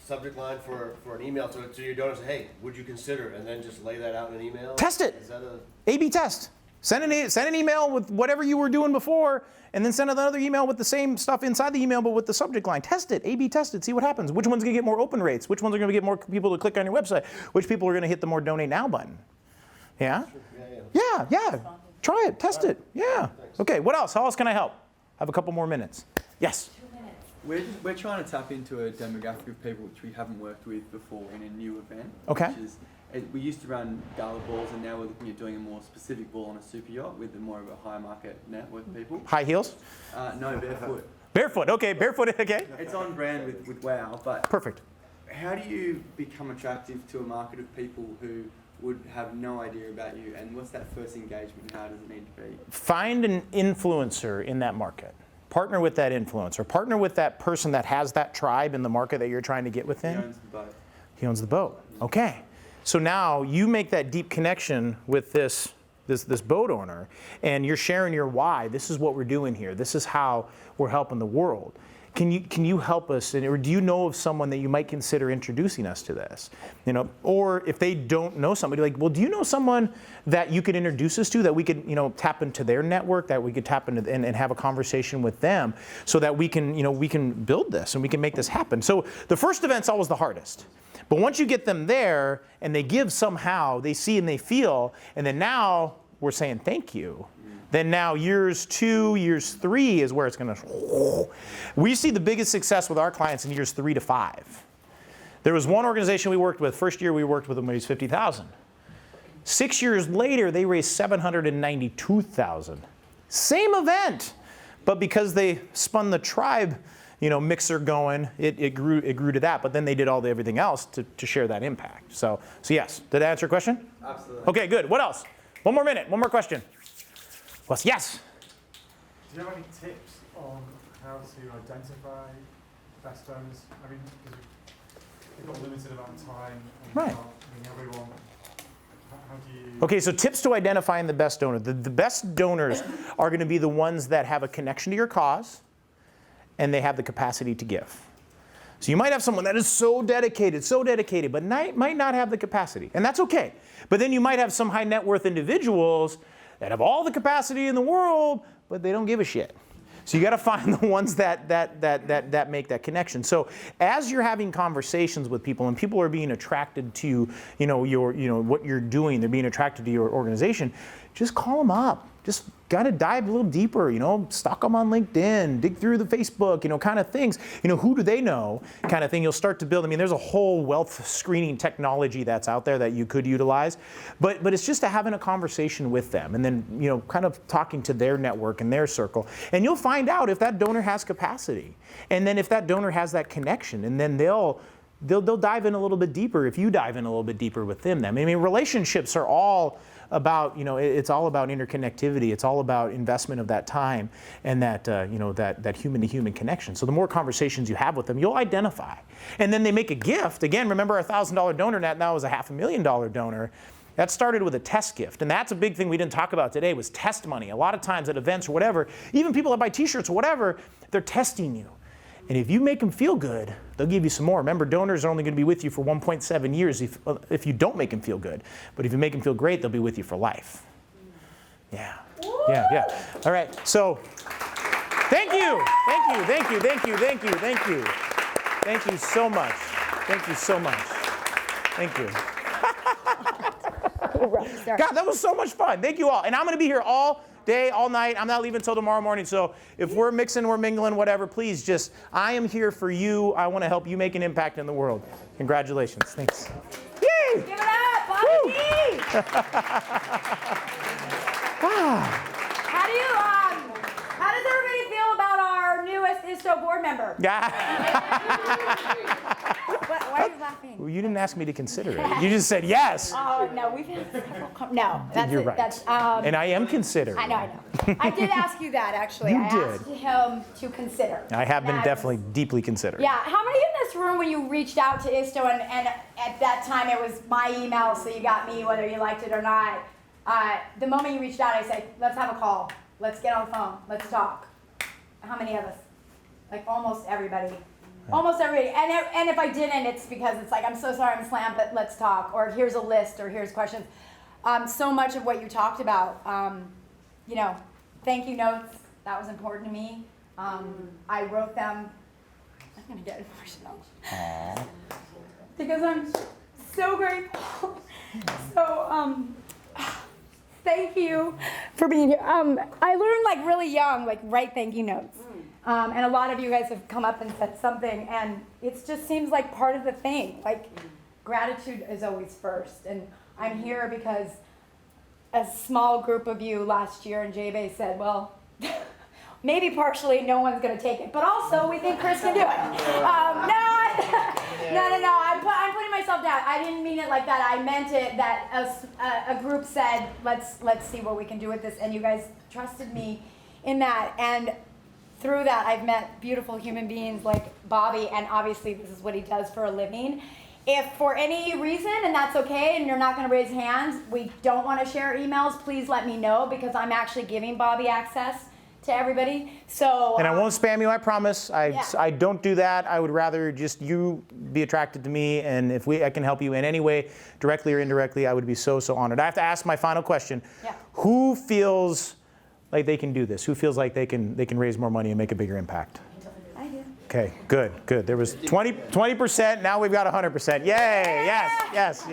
subject line for an email to your donors? Hey, would you consider? And then just lay that out in an email. Test it. Is that a A/B test. Send an email with whatever you were doing before, and then send another email with the same stuff inside the email, but with the subject line. Test it. A/B test it. See what happens. Which one's going to get more open rates? Which ones are going to get more people to click on your website? Which people are going to hit the more donate now button? Yeah? Yeah. Try it. Test it. Yeah. Okay. What else? How else can I help? I have a couple more minutes. Yes. We're trying to tap into a demographic of people which we haven't worked with before in a new event. Okay. Which is, we used to run gala balls, and now we're looking at doing a more specific ball on a super yacht with more of a high market network of people. High heels? No, barefoot. Barefoot. Okay. Barefoot. Okay. It's on brand with WOW, but Perfect. how do you become attractive to a market of people who would have no idea about you, and what's that first engagement? How does it need to be? Find an influencer in that market. Partner with that influencer. Partner with that person that has that tribe in the market that you're trying to get within. He owns the boat. He owns the boat. Okay. So now you make that deep connection with this boat owner, and you're sharing your why. This is what we're doing here. This is how we're helping the world. Can you help us, or do you know of someone that you might consider introducing us to this? Or if they don't know somebody, like, well, do you know someone that you could introduce us to, that we could, tap into their network, that we could tap into and have a conversation with them, so that we can build this and we can make this happen. So the first event's always the hardest. But once you get them there and they give somehow, they see and they feel, and then now we're saying thank you. Then now years 2, years 3 is where it's going to. We see the biggest success with our clients in years 3 to 5. There was one organization we worked with. First year we worked with them, raised $50,000. 6 years later, they raised $792,000. Same event, but because they spun the tribe, mixer going, it grew to that. But then they did everything else to share that impact. So yes, did I answer your question? Absolutely. Okay, good. What else? One more minute. One more question. Yes. Do you have any tips on how to identify best donors? I mean, because we've got a limited amount of time. And Right. Everyone. How do you? Okay, so tips to identifying the best donor. The best donors are going to be the ones that have a connection to your cause, and they have the capacity to give. So you might have someone that is so dedicated, but might not have the capacity, and that's okay. But then you might have some high net worth individuals that have all the capacity in the world, but they don't give a shit. So you got to find the ones that make that connection. So as you're having conversations with people, and people are being attracted to what you're doing, they're being attracted to your organization, just call them up. Just gotta dive a little deeper, stalk them on LinkedIn, dig through the Facebook, kind of things. Who do they know, kind of thing. You'll start to build. I mean, there's a whole wealth screening technology that's out there that you could utilize, but it's just having a conversation with them, and then kind of talking to their network and their circle, and you'll find out if that donor has capacity, and then if that donor has that connection, and then they'll dive in a little bit deeper if you dive in a little bit deeper with them. I mean, relationships are all about, it's all about interconnectivity. It's all about investment of that time and that human to human connection. So the more conversations you have with them, you'll identify. And then they make a gift. Again, remember our $1,000 donor now is a $500,000 donor. That started with a test gift, and that's a big thing we didn't talk about today was test money. A lot of times at events or whatever, even people that buy t-shirts or whatever, they're testing you. And if you make them feel good, they'll give you some more. Remember, donors are only going to be with you for 1.7 years if you don't make them feel good. But if you make them feel great, they'll be with you for life. Yeah. Yeah, yeah. All right, so thank you. Thank you, thank you, thank you, thank you, thank you. Thank you so much. Thank you so much. Thank you. God, that was so much fun. Thank you all. And I'm going to be here all day, all night. I'm not leaving until tomorrow morning. So if we're mixing, we're mingling, whatever, please just, I am here for you. I want to help you make an impact in the world. Congratulations. Thanks. Yay! Give it up, Bobby D! How does everybody feel about our newest ISTO board member? Why are you laughing? Well, you didn't ask me to consider it. You just said yes. Oh, no, we've had several no, that's You're it. right. That's, And I am considered. I know. I did ask you that, actually. You I did. asked him to consider. I have been That definitely was- deeply considered. Yeah, how many in this room when you reached out to ISTO and at that time it was my email, so you got me whether you liked it or not. The moment you reached out, I said, let's have a call. Let's get on the phone. Let's talk. How many of us? Like almost everybody. Almost everybody. And if I didn't, it's because it's like, I'm so sorry I'm slammed, but let's talk. Or here's a list, or here's questions. So much of what you talked about, you know, thank you notes, that was important to me. I wrote them. I'm going to get emotional. Because I'm so grateful. So, thank you for being here. I learned like really young, like write thank you notes. And a lot of you guys have come up and said something, and it just seems like part of the thing. Like gratitude is always first. And I'm here because a small group of you last year in J-Bay said, well, maybe partially no one's going to take it, but also we think Chris can do it. No. I'm putting myself down. I didn't mean it like that. I meant it that a group said, let's see what we can do with this, and you guys trusted me in that. And through that, I've met beautiful human beings like Bobby, and obviously this is what he does for a living. If for any reason, and that's okay, and you're not going to raise hands, we don't want to share emails, please let me know, because I'm actually giving Bobby access to everybody. So. And I won't spam you, I promise. I don't do that. I would rather just you be attracted to me, and if I can help you in any way, directly or indirectly, I would be so honored. I have to ask my final question. Yeah. Who feels like they can do this? Who feels like they can raise more money and make a bigger impact? I do. Okay, good. There was 20%, now we've got 100%. Yay, yes.